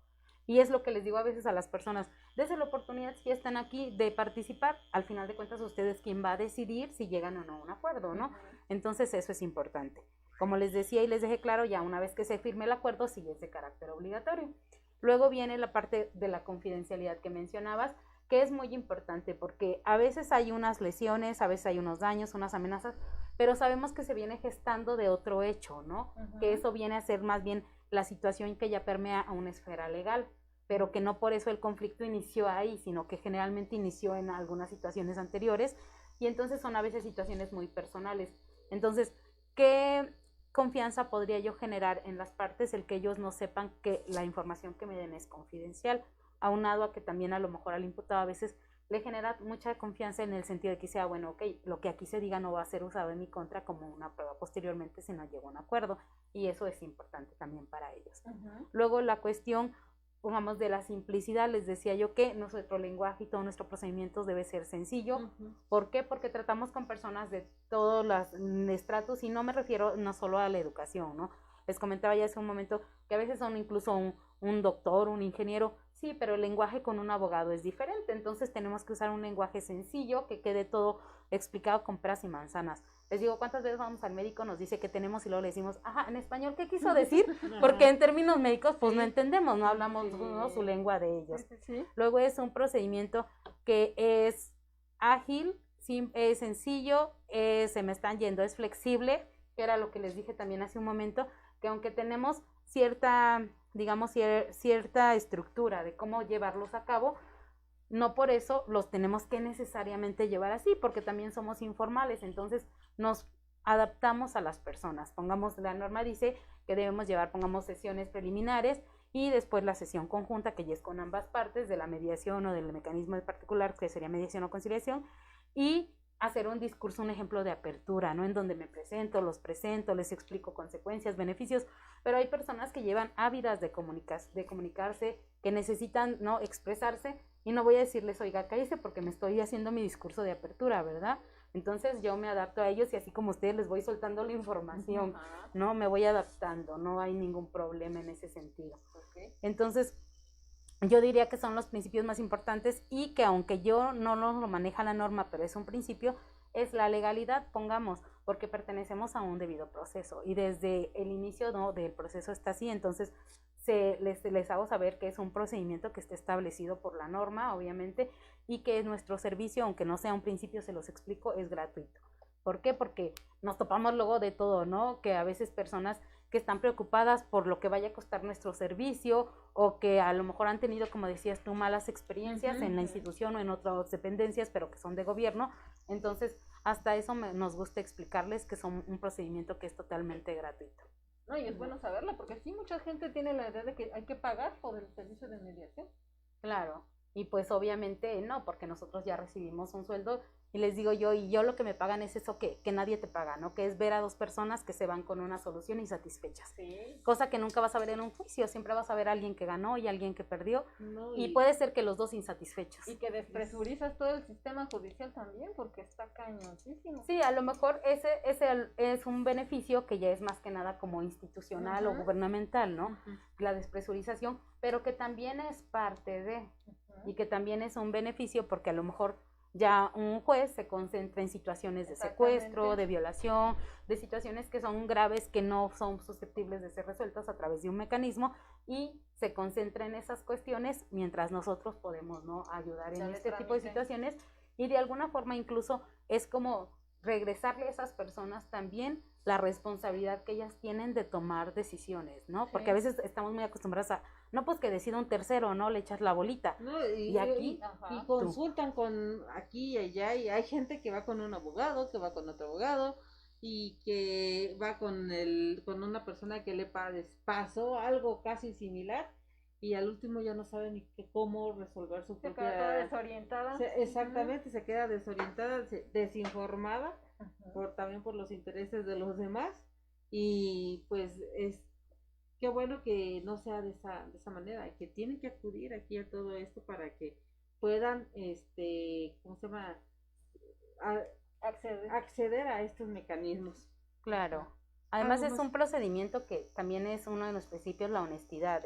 Y es lo que les digo a veces a las personas, dense la oportunidad si están aquí de participar, al final de cuentas ustedes quien va a decidir si llegan o no a un acuerdo, ¿no? Entonces eso es importante. Como les decía y les dejé claro, ya una vez que se firme el acuerdo, sí es de carácter obligatorio. Luego viene la parte de la confidencialidad que mencionabas, que es muy importante porque a veces hay unas lesiones, a veces hay unos daños, unas amenazas, pero sabemos que se viene gestando de otro hecho, ¿no? Que eso viene a ser más bien la situación que ya permea a una esfera legal, pero que no por eso el conflicto inició ahí, sino que generalmente inició en algunas situaciones anteriores, y entonces son a veces situaciones muy personales. Entonces, ¿qué confianza podría yo generar en las partes? El que ellos no sepan que la información que me den es confidencial, aunado a que también a lo mejor al imputado a veces le genera mucha confianza en el sentido de que sea, bueno, ok, lo que aquí se diga no va a ser usado en mi contra como una prueba posteriormente si no llego a un acuerdo, y eso es importante también para ellos. Luego la cuestión, pongamos, de la simplicidad, les decía yo que nuestro lenguaje y todo nuestro procedimiento debe ser sencillo. ¿Por qué? Porque tratamos con personas de todos los estratos, y no me refiero no solo a la educación, ¿no? Les comentaba ya hace un momento que a veces son incluso un doctor, un ingeniero, sí, pero el lenguaje con un abogado es diferente, entonces tenemos que usar un lenguaje sencillo, que quede todo explicado con peras y manzanas. Les digo, ¿cuántas veces vamos al médico, nos dice que tenemos y luego le decimos, ajá, en español, ¿qué quiso decir? Porque en términos médicos, pues no entendemos, no hablamos ¿no? su lengua de ellos. Luego es un procedimiento que es ágil, es sencillo, se me están yendo, es flexible, que era lo que les dije también hace un momento, que aunque tenemos cierta, digamos, cierta estructura de cómo llevarlos a cabo, no por eso los tenemos que necesariamente llevar así, porque también somos informales, entonces nos adaptamos a las personas. Pongamos, la norma dice que debemos llevar, pongamos, sesiones preliminares y después la sesión conjunta, que ya es con ambas partes, de la mediación o del mecanismo de particular, que sería mediación o conciliación, y hacer un discurso, un ejemplo de apertura, ¿no? En donde me presento, los presento, les explico consecuencias, beneficios, pero hay personas que llevan ávidas de comunicarse, que necesitan, ¿no?, expresarse, y no voy a decirles, oiga, cállese porque me estoy haciendo mi discurso de apertura, ¿verdad? Entonces yo me adapto a ellos y así como ustedes les voy soltando la información, ¿no? Me voy adaptando, no hay ningún problema en ese sentido. Entonces, yo diría que son los principios más importantes y que aunque yo no lo maneja la norma, pero es un principio, es la legalidad, pongamos, porque pertenecemos a un debido proceso y desde el inicio, ¿no?, del proceso está así, entonces les hago saber que es un procedimiento que está establecido por la norma, obviamente, y que nuestro servicio, aunque no sea un principio, se los explico, es gratuito. ¿Por qué? Porque nos topamos luego de todo, ¿no? Que a veces personas que están preocupadas por lo que vaya a costar nuestro servicio o que a lo mejor han tenido, como decías tú, malas experiencias en la institución o en otras dependencias, pero que son de gobierno. Entonces, hasta eso nos gusta explicarles que son un procedimiento que es totalmente gratuito. No, y es bueno saberlo, porque sí, mucha gente tiene la idea de que hay que pagar por el servicio de mediación. Claro, y pues obviamente no, porque nosotros ya recibimos un sueldo y les digo yo, y yo lo que me pagan es eso que nadie te paga, ¿no? Que es ver a dos personas que se van con una solución insatisfechas. Sí. Cosa que nunca vas a ver en un juicio, siempre vas a ver a alguien que ganó y alguien que perdió, No, y puede ser que los dos insatisfechos. Y que despresurizas todo el sistema judicial también, porque está cañoncísimo. Sí, a lo mejor ese es un beneficio que ya es más que nada como institucional o gubernamental, ¿no? La despresurización, pero que también es parte de, y que también es un beneficio porque a lo mejor ya un juez se concentra en situaciones de secuestro, de violación, de situaciones que son graves, que no son susceptibles de ser resueltas a través de un mecanismo, y se concentra en esas cuestiones mientras nosotros podemos, ¿no?, ayudar en este tipo de situaciones, y de alguna forma incluso es como regresarle a esas personas también la responsabilidad que ellas tienen de tomar decisiones, ¿no? Sí. Porque a veces estamos muy acostumbradas a, no, pues que decida un tercero, ¿no? Le echas la bolita. No, y aquí y consultan con aquí y allá, y hay gente que va con un abogado, que va con otro abogado, y que va con una persona que le pasó algo casi similar, y al último ya no sabe ni cómo resolver su propia... Se queda toda desorientada. Exactamente, se queda desorientada, desinformada, también por los intereses de los demás, y pues qué bueno que no sea de esa manera, que tienen que acudir aquí a todo esto para que puedan, ¿cómo se llama? Acceder a estos mecanismos. Claro. Además es un procedimiento que también es uno de los principios, la honestidad,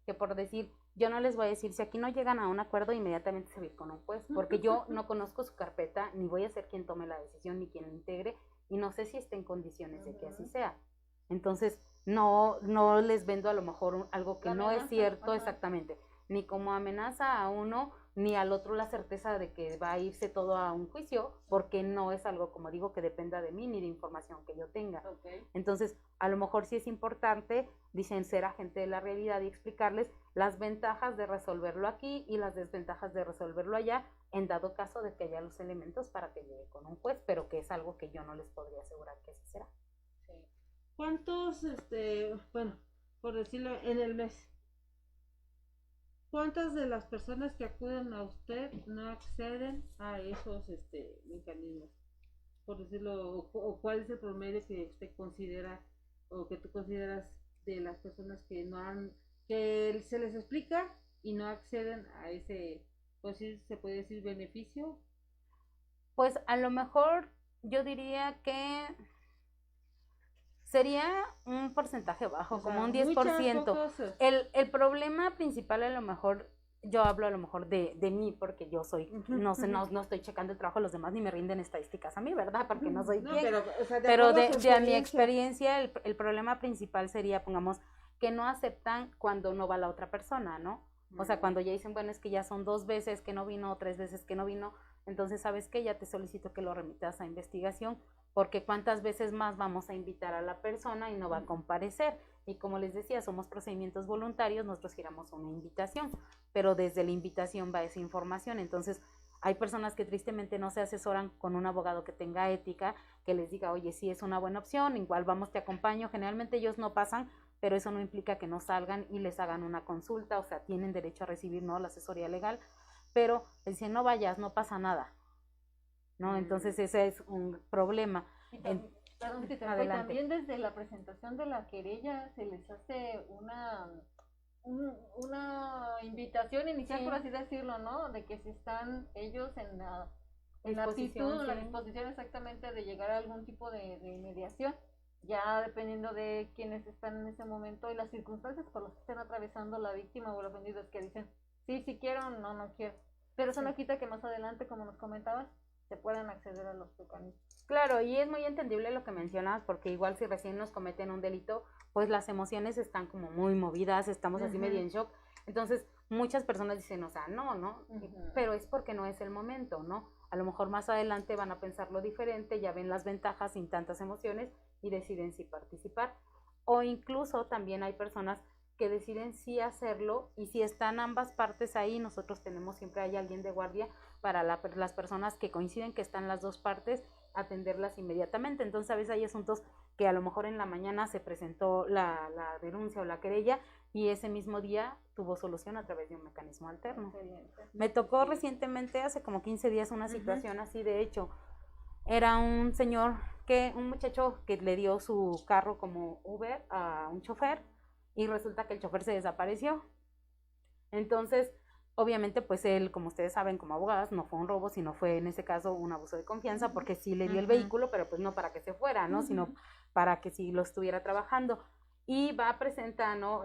que por decir, yo no les voy a decir, si aquí no llegan a un acuerdo, inmediatamente se va a ir con un juez, porque yo no conozco su carpeta, ni voy a ser quien tome la decisión, ni quien la integre, y no sé si está en condiciones de que así sea. Entonces, no les vendo a lo mejor algo que no es cierto exactamente, ni como amenaza a uno, ni al otro la certeza de que va a irse todo a un juicio, porque no es algo, como digo, que dependa de mí, ni de información que yo tenga. Entonces, a lo mejor sí es importante, dicen, ser agente de la realidad y explicarles las ventajas de resolverlo aquí y las desventajas de resolverlo allá, en dado caso de que haya los elementos para que llegue con un juez, pero que es algo que yo no les podría asegurar que así será. ¿Cuántos, bueno, por decirlo, en el mes, cuántas de las personas que acuden a usted no acceden a esos mecanismos? Por decirlo, o cuál es el promedio que usted considera o que tú consideras de las personas que no han, que se les explica y no acceden a ese, pues sí, se puede decir, beneficio? Pues a lo mejor yo diría que sería un porcentaje bajo, o sea, como un 10%. El problema principal, a lo mejor, yo hablo a lo mejor de mí, porque yo soy, no estoy checando el trabajo de los demás, ni me rinden estadísticas a mí, ¿verdad? Porque no soy quien. Pero de mi experiencia, el problema principal sería, pongamos, que no aceptan cuando no va la otra persona, ¿no? O sea, cuando ya dicen, bueno, es que ya son 2 veces que no vino, 3 veces que no vino, entonces, ¿sabes qué? Ya te solicito que lo remitas a investigación, porque cuántas veces más vamos a invitar a la persona y no va a comparecer. Y como les decía, somos procedimientos voluntarios, nosotros giramos una invitación, pero desde la invitación va esa información. Entonces, hay personas que tristemente no se asesoran con un abogado que tenga ética, que les diga, oye, sí es una buena opción, igual vamos, te acompaño. Generalmente ellos no pasan pero eso no implica que no salgan y les hagan una consulta, o sea, tienen derecho a recibir, ¿no?, la asesoría legal, pero dicen, no vayas, no pasa nada, ¿no? Entonces ese es un problema. Perdón, que te Adelante. también desde la presentación de la querella se les hace una invitación inicial, Sí. por así decirlo, ¿no? De que si están ellos en la Disposición, actitud, en la sí. disposición exactamente de llegar a algún tipo de mediación, ya dependiendo de quienes están en ese momento y las circunstancias por las que estén atravesando la víctima o el ofendido, es que dicen, sí, sí quiero, no, no quiero. Pero eso Sí. no quita que más adelante, como nos comentabas, se puedan acceder a los mecanismos. Claro, y es muy entendible lo que mencionas, porque igual si recién nos cometen un delito, pues las emociones están como muy movidas, estamos así medio en shock. Entonces, muchas personas dicen, o sea, no, ¿no? Pero es porque no es el momento, ¿no? A lo mejor más adelante van a pensarlo diferente, ya ven las ventajas sin tantas emociones y deciden si participar. O incluso también hay personas que deciden sí hacerlo, y si están ambas partes ahí, nosotros tenemos, siempre hay alguien de guardia para las personas que coinciden que están las dos partes, atenderlas inmediatamente. Entonces a veces hay asuntos que a lo mejor en la mañana se presentó la denuncia o la querella y ese mismo día tuvo solución a través de un mecanismo alterno. Excelente. Me tocó recientemente, hace como 15 días, una situación así. De hecho, era un señor, un muchacho que le dio su carro como Uber a un chofer y resulta que el chofer se desapareció. Entonces, obviamente, pues él, como ustedes saben, como abogadas, no fue un robo, sino fue en ese caso un abuso de confianza, porque sí le dio el vehículo, pero pues no para que se fuera, ¿no? Sino para que sí lo estuviera trabajando. Y va presentando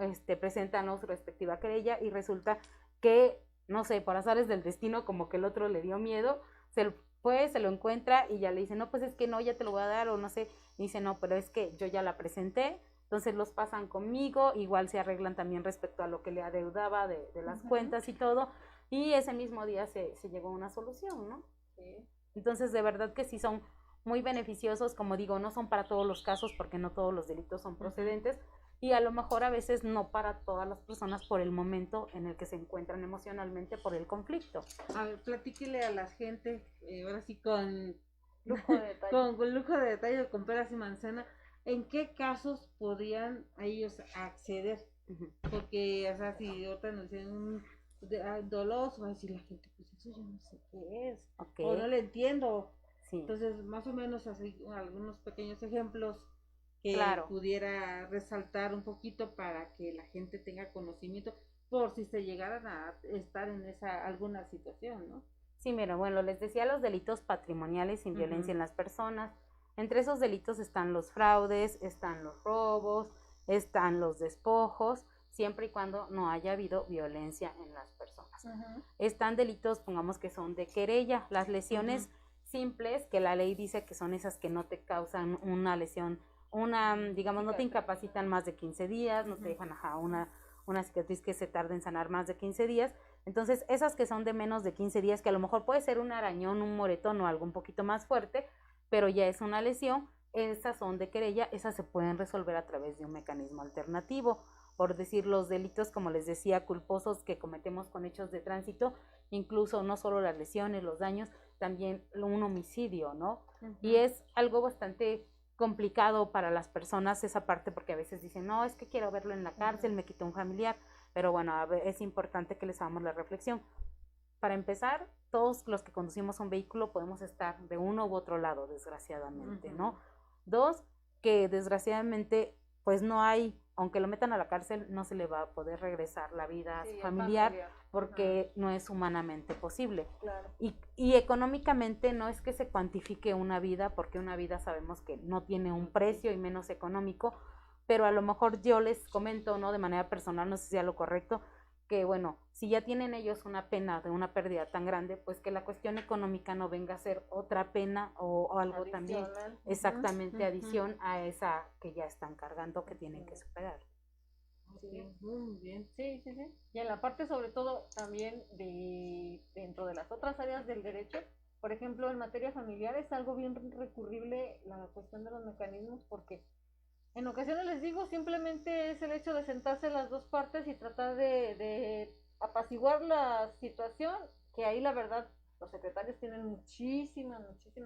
su respectiva querella y resulta que, no sé, por azares del destino, como que el otro le dio miedo, se fue, se lo encuentra y ya le dice, no, pues es que no, ya te lo voy a dar, o no sé, y dice, no, pero es que yo ya la presenté. Entonces los pasan conmigo, igual se arreglan también respecto a lo que le adeudaba de las cuentas y todo, y ese mismo día se llegó a una solución, ¿no? Sí. Entonces de verdad que sí son muy beneficiosos, como digo, no son para todos los casos porque no todos los delitos son procedentes, y a lo mejor a veces no para todas las personas por el momento en el que se encuentran emocionalmente por el conflicto. A ver, platíquele a la gente, ahora sí con Lujo de detalle. con lujo de detalle, con peras y manzana, ¿en qué casos podrían a ellos acceder? Porque, o sea, si ahorita nos dicen un doloso, va a decir la gente, pues eso yo no sé qué es, o no le entiendo. Sí. Entonces, más o menos así, algunos pequeños ejemplos que Claro. pudiera resaltar un poquito para que la gente tenga conocimiento por si se llegaran a estar en alguna situación, ¿no? Sí, mira, bueno, les decía los delitos patrimoniales sin violencia en las personas. Entre esos delitos están los fraudes, están los robos, están los despojos, siempre y cuando no haya habido violencia en las personas. Están delitos, pongamos que son de querella, las lesiones simples, que la ley dice que son esas que no te causan una lesión, digamos, no te incapacitan más de 15 días, no te dejan una cicatriz que se tarde en sanar más de 15 días. Entonces, esas que son de menos de 15 días, que a lo mejor puede ser un arañón, un moretón o algo un poquito más fuerte, pero ya es una lesión, esas son de querella, esas se pueden resolver a través de un mecanismo alternativo. Por decir, los delitos, como les decía, culposos que cometemos con hechos de tránsito, incluso no solo las lesiones, los daños, también un homicidio, ¿no? Y es algo bastante complicado para las personas esa parte, porque a veces dicen, no, es que quiero verlo en la cárcel, me quitó un familiar, pero bueno, es importante que les hagamos la reflexión. Para empezar, todos los que conducimos un vehículo podemos estar de uno u otro lado, desgraciadamente, ¿no? Dos, que desgraciadamente, pues no hay, aunque lo metan a la cárcel, no se le va a poder regresar la vida a su familiar, porque no es humanamente posible. Claro. Y económicamente no es que se cuantifique una vida, porque una vida sabemos que no tiene un precio y menos económico, pero a lo mejor yo les comento, ¿no?, de manera personal, no sé si sea lo correcto, que bueno, si ya tienen ellos una pena de una pérdida tan grande, pues que la cuestión económica no venga a ser otra pena o algo también exactamente adición a esa que ya están cargando, que tienen que superar. Sí, muy bien. Sí. Y en la parte sobre todo también dentro de las otras áreas del derecho, por ejemplo, en materia familiar es algo bien recurrible la cuestión de los mecanismos, porque en ocasiones les digo, simplemente es el hecho de sentarse las dos partes y tratar de apaciguar la situación, que ahí la verdad los secretarios tienen muchísima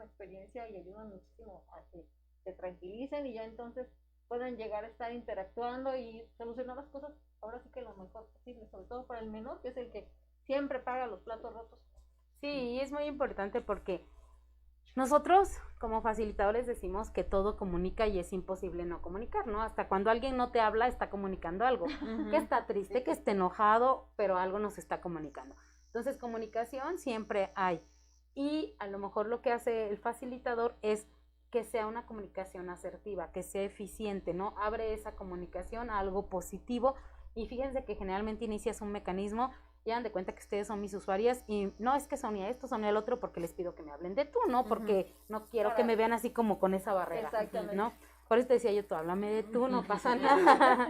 experiencia y ayudan muchísimo a que se tranquilicen, y ya entonces puedan llegar a estar interactuando y solucionar las cosas ahora sí que lo mejor posible, sobre todo para el menor, que es el que siempre paga los platos rotos. Sí, y es muy importante porque nosotros como facilitadores decimos que todo comunica y es imposible no comunicar, ¿no? Hasta cuando alguien no te habla está comunicando algo, que está triste, que esté enojado, pero algo nos está comunicando. Entonces, comunicación siempre hay. Y a lo mejor lo que hace el facilitador es que sea una comunicación asertiva, que sea eficiente, ¿no? Abre esa comunicación a algo positivo y fíjense que generalmente inicias un mecanismo, ya dan de cuenta que ustedes son mis usuarias y no es que Sonia esto, Sonia el otro, porque les pido que me hablen de tú, ¿no? Porque no quiero que me vean así como con esa barrera, ¿no? Por eso te decía yo, tú háblame de tú, no pasa nada.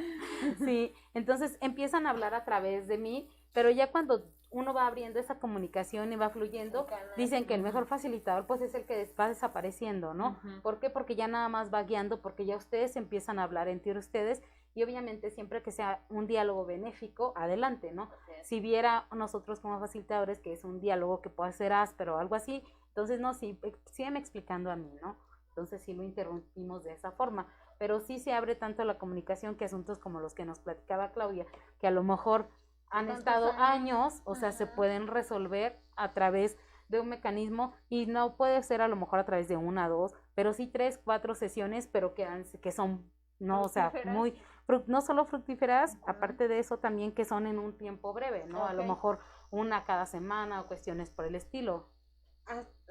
Sí, entonces empiezan a hablar a través de mí, pero ya cuando uno va abriendo esa comunicación y va fluyendo, dicen que el mejor facilitador pues es el que va desapareciendo, ¿no? ¿Por qué? Porque ya nada más va guiando, porque ya ustedes empiezan a hablar entre ustedes y obviamente siempre que sea un diálogo benéfico, adelante, ¿no? Si viera nosotros como facilitadores que es un diálogo que puede ser áspero o algo así, entonces no, sí, sígueme explicando a mí, ¿no? Entonces sí lo interrumpimos de esa forma, pero sí se abre tanto la comunicación que asuntos como los que nos platicaba Claudia, que a lo mejor han estado años, o sea, se pueden resolver a través de un mecanismo y no puede ser a lo mejor a través de una, dos, pero sí 3, 4 sesiones, pero que son, no, o sea, muy, no solo fructíferas, aparte de eso también que son en un tiempo breve, ¿no? A lo mejor una cada semana o cuestiones por el estilo.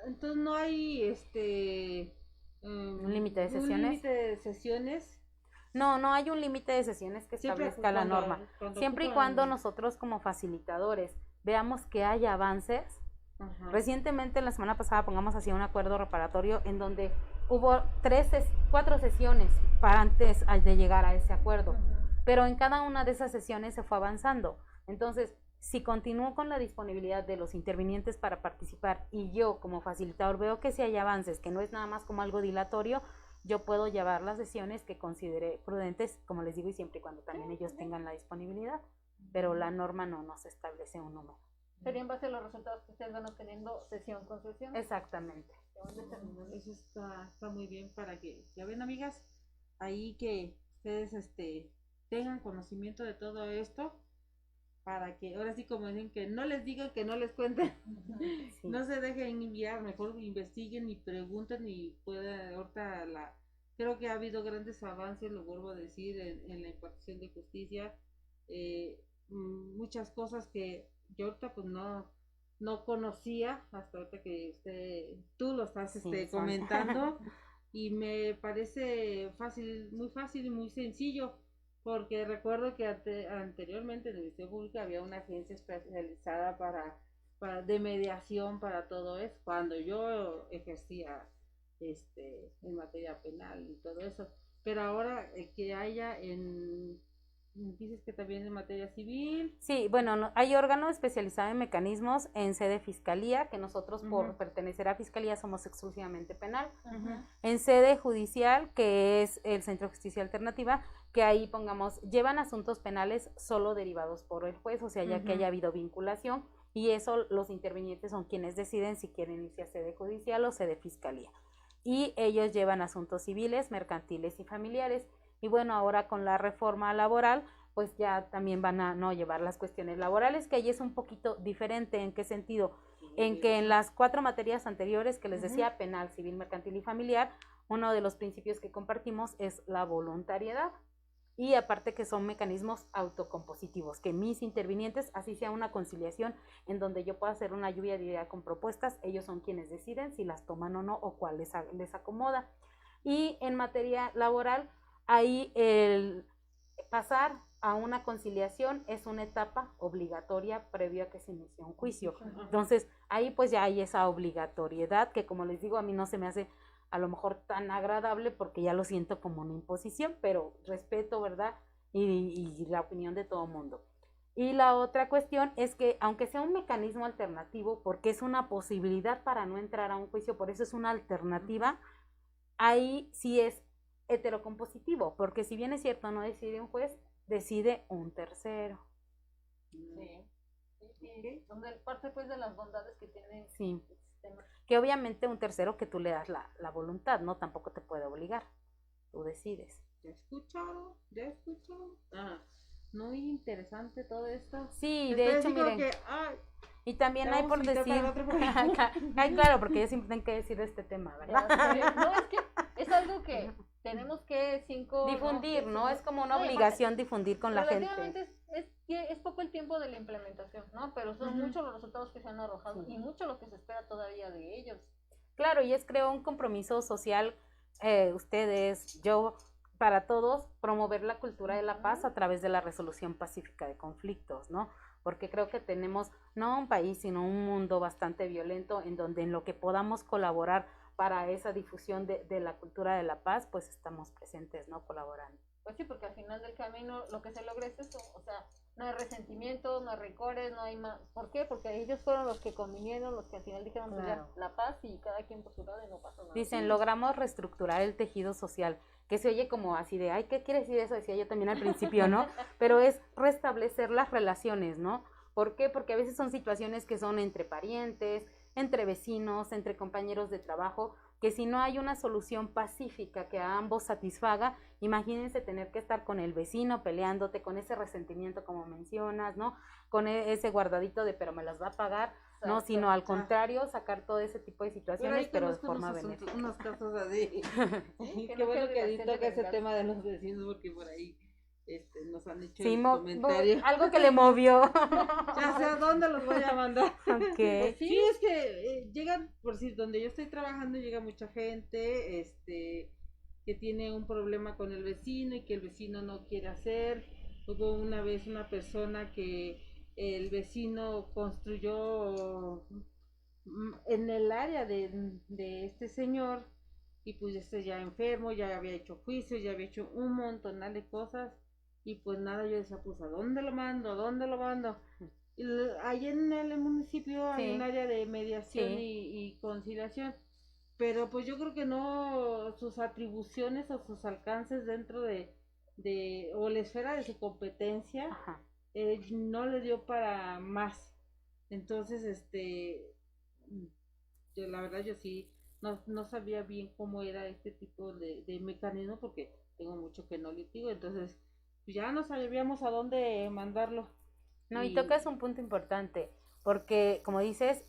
Entonces no hay un límite de sesiones. Un límite de sesiones. No, no hay un límite de sesiones que establezca la norma. Siempre y cuando nosotros como facilitadores veamos que hay avances. Recientemente, la semana pasada, pongamos así un acuerdo reparatorio en donde hubo 4 sesiones para antes de llegar a ese acuerdo. Pero en cada una de esas sesiones se fue avanzando. Entonces, si continúo con la disponibilidad de los intervinientes para participar y yo como facilitador veo que si hay avances, que no es nada más como algo dilatorio, yo puedo llevar las sesiones que considere prudentes, como les digo, y siempre y cuando también ellos tengan la disponibilidad, pero la norma no nos establece un número. Sería en base a los resultados que ustedes van obteniendo sesión con sesión. Exactamente. Eso está muy bien para que, ya ven amigas, ahí que ustedes tengan conocimiento de todo esto, para que ahora sí como dicen que no les digan, que no les cuenten, sí. No se dejen enviar, mejor investiguen y pregunten y puedan, ahorita creo que ha habido grandes avances, lo vuelvo a decir, en la impartición de justicia, muchas cosas que yo ahorita pues no conocía, hasta ahorita que tú lo estás comentando, y me parece muy fácil y muy sencillo. Porque recuerdo que anteriormente en el Ministerio Público había una agencia especializada de mediación para todo eso, cuando yo ejercía en materia penal y todo eso. Pero ahora que haya dices que también en materia civil. Sí, bueno, hay órgano especializado en mecanismos en sede fiscalía, que nosotros por pertenecer a fiscalía somos exclusivamente penal. En sede judicial, que es el Centro de Justicia Alternativa, que ahí pongamos, llevan asuntos penales solo derivados por el juez, o sea, ya que haya habido vinculación, y eso los intervinientes son quienes deciden si quieren irse a sede judicial o sede fiscalía. Y ellos llevan asuntos civiles, mercantiles y familiares. Y bueno, ahora con la reforma laboral, pues ya también van a no llevar las cuestiones laborales, que ahí es un poquito diferente. ¿En qué sentido? En que en las 4 materias anteriores que les decía, penal, civil, mercantil y familiar, uno de los principios que compartimos es la voluntariedad. Y aparte que son mecanismos autocompositivos, que mis intervinientes, así sea una conciliación en donde yo pueda hacer una lluvia de ideas con propuestas, ellos son quienes deciden si las toman o no o cuál les acomoda. Y en materia laboral, ahí el pasar a una conciliación es una etapa obligatoria previo a que se inicie un juicio. Entonces, ahí pues ya hay esa obligatoriedad que, como les digo, a mí no se me hace a lo mejor tan agradable porque ya lo siento como una imposición, pero respeto, ¿verdad? Y la opinión de todo mundo. Y la otra cuestión es que aunque sea un mecanismo alternativo, porque es una posibilidad para no entrar a un juicio, por eso es una alternativa, ahí sí es heterocompositivo, porque si bien es cierto no decide un juez, decide un tercero. Sí. Donde parte pues de las bondades que tiene el sistema. Que obviamente un tercero que tú le das la voluntad, ¿no? Tampoco te puede obligar, tú decides. ¿Ya escucharon? ¿Ya escucharon? Ah, muy interesante todo esto. Sí, de hecho, miren, que, ay, y también te hay vamos por a invitar decir, para otro programa. ay, claro, porque ellos siempre tienen que decir de este tema, ¿verdad? Ya sé. No, es que es algo que tenemos que Difundir, ¿no? Es como una no, y aparte, obligación difundir con la gente. relativamente es poco el tiempo de la implementación, ¿no? Pero son Ujú. muchos los resultados que se han arrojado Sí. y mucho lo que se espera todavía de ellos. Claro, y es creo un compromiso social, ustedes, yo, para todos, promover la cultura de la paz a través de la resolución pacífica de conflictos, ¿no? Porque creo que tenemos no un país, sino un mundo bastante violento en donde en lo que podamos colaborar para esa difusión de la cultura de la paz, pues estamos presentes, ¿no? Colaborando. Pues sí, porque al final del camino lo que se logra es eso, o sea, no hay resentimientos, no hay rencores, no hay más. ¿Por qué? Porque ellos fueron los que convinieron, los que al final dijeron, pues Claro. ya, la paz y cada quien por su lado y no pasó nada. Dicen, logramos reestructurar el tejido social, que se oye como así de, ay, ¿qué quiere decir eso? Decía yo también al principio, ¿no? Pero es restablecer las relaciones, ¿no? ¿Por qué? Porque a veces son situaciones que son entre parientes, entre vecinos, entre compañeros de trabajo, que si no hay una solución pacífica que a ambos satisfaga, imagínense tener que estar con el vecino peleándote, con ese resentimiento como mencionas, ¿no? Con ese guardadito de pero me las va a pagar, no, sino al contrario, sacar todo ese tipo de situaciones, pero de forma benéfica. Unos casos así. Sí, que Qué no bueno quede que la ahí gente toca ese vengar. tema de los vecinos, porque por ahí nos han hecho Sí, comentarios. algo que le movió. Ya sé a dónde los voy a mandar. Ok. Sí, es que llegan, por decir, donde yo estoy trabajando, llega mucha gente, que tiene un problema con el vecino y que el vecino no quiere hacer. Hubo una vez una persona que el vecino construyó en el área de este señor y pues ya enfermo, ya había hecho juicios, ya había hecho un montonal de cosas y pues nada, yo decía, pues ¿a dónde lo mando? ¿A dónde lo mando? Y ahí en el municipio hay un Sí, área de mediación sí. y conciliación, pero pues yo creo que no, sus atribuciones o sus alcances dentro o la esfera de su competencia, Ajá. no le dio para más. Entonces, yo la verdad yo sí no sabía bien cómo era este tipo de mecanismo porque tengo mucho que no litigo, entonces pues ya no sabíamos a dónde mandarlo. No, y Y tocas un punto importante, porque como dices,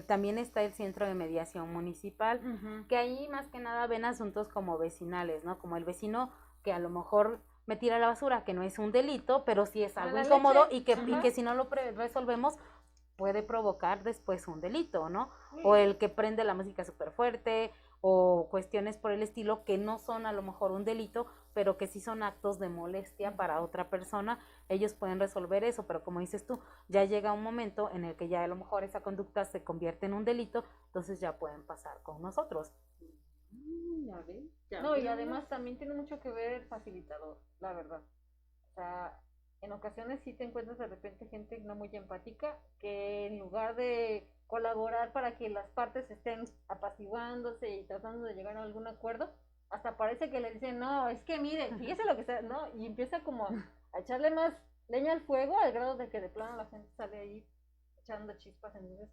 también está el centro de mediación municipal, ujú, que ahí más que nada ven asuntos como vecinales, ¿no? Como el vecino que a lo mejor me tira la basura, que no es un delito, pero sí es A algo la incómodo leche. y Ajá. que si no lo resolvemos puede provocar después un delito, ¿no? sí, O el que prende la música súper fuerte o cuestiones por el estilo que no son a lo mejor un delito, pero que sí son actos de molestia para otra persona, ellos pueden resolver eso, pero como dices tú, ya llega un momento en el que ya a lo mejor esa conducta se convierte en un delito, entonces ya pueden pasar con nosotros. ya ven, ya No, y ven. además también tiene mucho que ver el facilitador, la verdad. O sea, en ocasiones sí te encuentras de repente gente no muy empática que en lugar de colaborar para que las partes estén apaciguándose y tratando de llegar a algún acuerdo, hasta parece que le dicen, no, es que mire, fíjese lo que está, ¿no? Y empieza como a echarle más leña al fuego al grado de que de plano la gente sale ahí echando chispas. Entonces,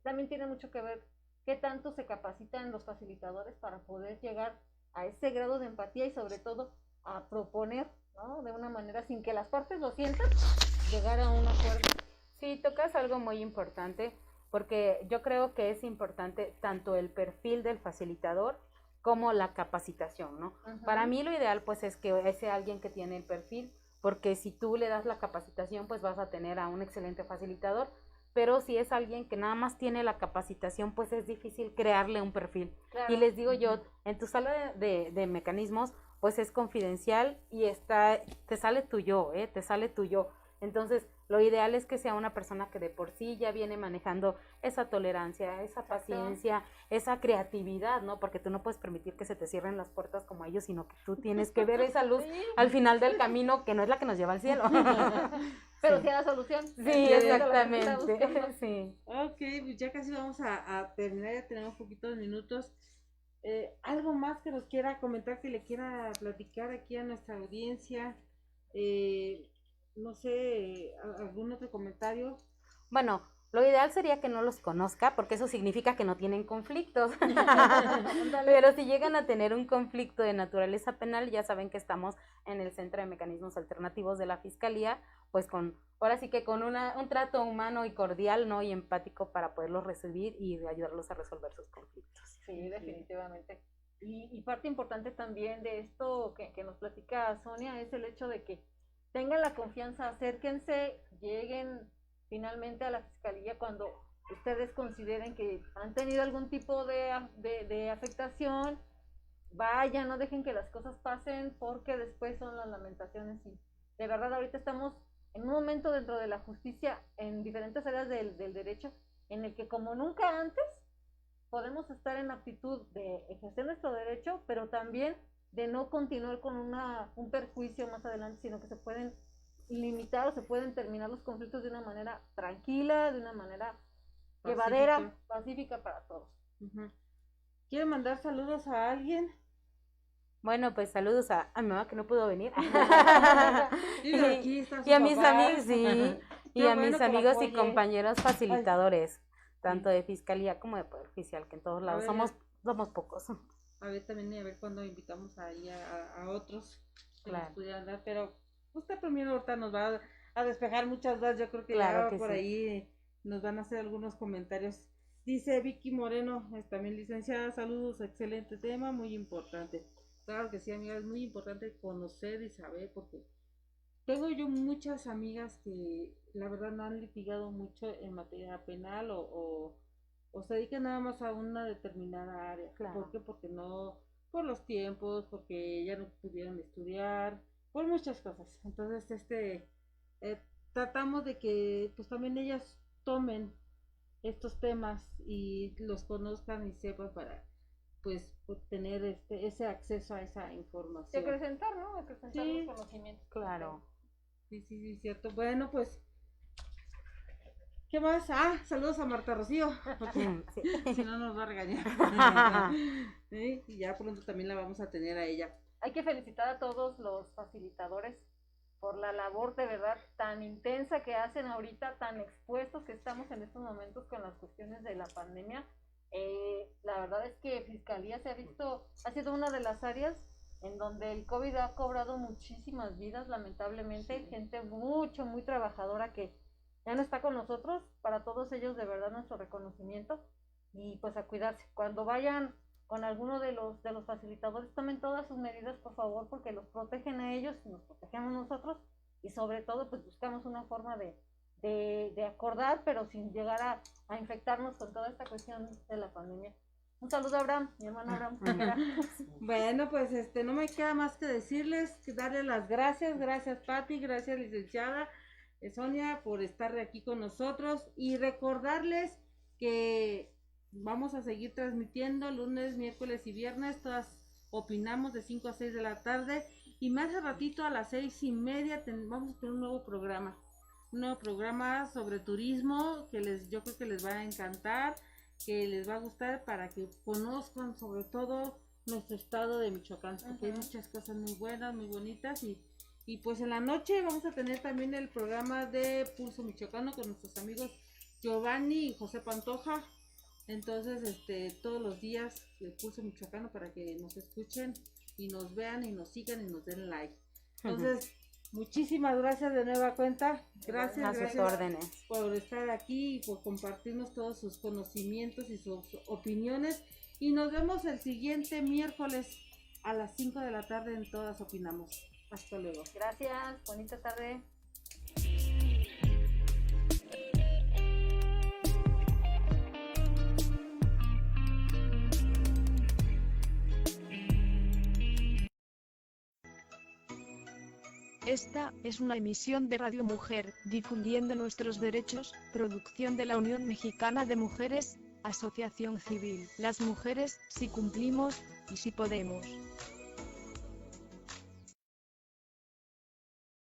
también tiene mucho que ver qué tanto se capacitan los facilitadores para poder llegar a ese grado de empatía y sobre todo a proponer, ¿no? De una manera sin que las partes lo sientan, llegar a un acuerdo. Sí, tocas algo muy importante, porque yo creo que es importante tanto el perfil del facilitador como la capacitación, ¿no? Ajá. Para mí lo ideal pues es que ese alguien que tiene el perfil, porque si tú le das la capacitación pues vas a tener a un excelente facilitador, pero si es alguien que nada más tiene la capacitación pues es difícil crearle un perfil. Claro. Y les digo yo, en tu sala de mecanismos pues es confidencial y te sale tu yo, te sale tu yo. Entonces, lo ideal es que sea una persona que de por sí ya viene manejando esa tolerancia, esa paciencia, esa creatividad, ¿no? Porque tú no puedes permitir que se te cierren las puertas como ellos, sino que tú tienes que ver esa luz Sí. al final del camino, que no es la que nos lleva al cielo. Pero Sí. sí a la solución. Sí, Es lo que se está exactamente. buscando. Sí. Ok, pues ya casi vamos a terminar, ya tenemos poquitos minutos. ¿Algo más que nos quiera comentar, que le quiera platicar aquí a nuestra audiencia? No sé, ¿algún otro comentario? Bueno, Lo ideal sería que no los conozca, porque eso significa que no tienen conflictos. Pero si llegan a tener un conflicto de naturaleza penal, ya saben que estamos en el Centro de Mecanismos Alternativos de la Fiscalía, pues ahora sí que con un trato humano y cordial, ¿no? Y empático para poderlos recibir y ayudarlos a resolver sus conflictos. Sí, definitivamente. Y parte importante también de esto que nos platica Sonia es el hecho de que tengan la confianza, acérquense, lleguen finalmente a la fiscalía cuando ustedes consideren que han tenido algún tipo de afectación. Vayan, no dejen que las cosas pasen, porque después son las lamentaciones. Y de verdad ahorita estamos en un momento dentro de la justicia, en diferentes áreas del derecho, en el que como nunca antes podemos estar en actitud de ejercer nuestro derecho, pero también de no continuar con un perjuicio más adelante, sino que se pueden limitar o se pueden terminar los conflictos de una manera tranquila, de una manera llevadera, pacífica para todos. ¿Quieren mandar saludos a alguien? Bueno, pues saludos a mi mamá que no pudo venir. Y a mis amigos, sí, y a mis amigos y compañeros facilitadores, tanto de fiscalía como de poder judicial, que en todos lados somos pocos. A ver también, a ver cuándo invitamos ahí a otros que nos pudieran dar, pero usted primero ahorita nos va a despejar muchas dudas. Yo creo que ya por ahí nos van a hacer algunos comentarios. Dice Vicky Moreno, es también licenciada, saludos, excelente tema, muy importante. Claro que sí, amiga, es muy importante conocer y saber, porque tengo yo muchas amigas que la verdad no han litigado mucho en materia penal o se dedican nada más a una determinada área. Claro. ¿Por qué? Porque no, por los tiempos, porque ya no pudieron estudiar, por muchas cosas. Entonces, tratamos de que pues también ellas tomen estos temas y los conozcan y sepan para pues tener ese acceso a esa información. De acrecentar, ¿no? Acrecentar los conocimientos. Claro. Sí, cierto. Bueno, pues, ¿qué más? Saludos a Marta Rocío, porque si no nos va a regañar. ¿Sí? Y ya pronto también la vamos a tener a ella. Hay que felicitar a todos los facilitadores por la labor de verdad tan intensa que hacen ahorita, tan expuestos que estamos en estos momentos con las cuestiones de la pandemia. La verdad es que Fiscalía ha sido una de las áreas en donde el COVID ha cobrado muchísimas vidas, lamentablemente. Hay gente muy trabajadora que ya no está con nosotros. Para todos ellos, de verdad, nuestro reconocimiento. Y pues a cuidarse. Cuando vayan con alguno de los facilitadores, tomen todas sus medidas, por favor, porque los protegen a ellos y nos protegemos nosotros. Y sobre todo, pues buscamos una forma de acordar, pero sin llegar a infectarnos con toda esta cuestión de la pandemia. Un saludo a Abraham, mi hermano Abraham. Bueno, pues no me queda más que decirles, que darle las gracias Pati, gracias licenciada Sonia por estar aquí con nosotros y recordarles que vamos a seguir transmitiendo lunes, miércoles y viernes, todas opinamos de 5 a 6 de la tarde y más al ratito a las 6:30 vamos a tener un nuevo programa sobre turismo que yo creo que les va a encantar, que les va a gustar para que conozcan sobre todo nuestro estado de Michoacán, porque hay muchas cosas muy buenas, muy bonitas y pues en la noche vamos a tener también el programa de Pulso Michoacano con nuestros amigos Giovanni y José Pantoja. Entonces, todos los días el Pulso Michoacano para que nos escuchen y nos vean y nos sigan y nos den like. Entonces, muchísimas gracias de nueva cuenta. Gracias órdenes por estar aquí y por compartirnos todos sus conocimientos y sus opiniones. Y nos vemos el siguiente miércoles a las 5 de la tarde en Todas Opinamos. Hasta luego. Gracias, bonita tarde. Esta es una emisión de Radio Mujer, difundiendo nuestros derechos, producción de la Unión Mexicana de Mujeres, Asociación Civil. Las mujeres, si cumplimos, y si podemos.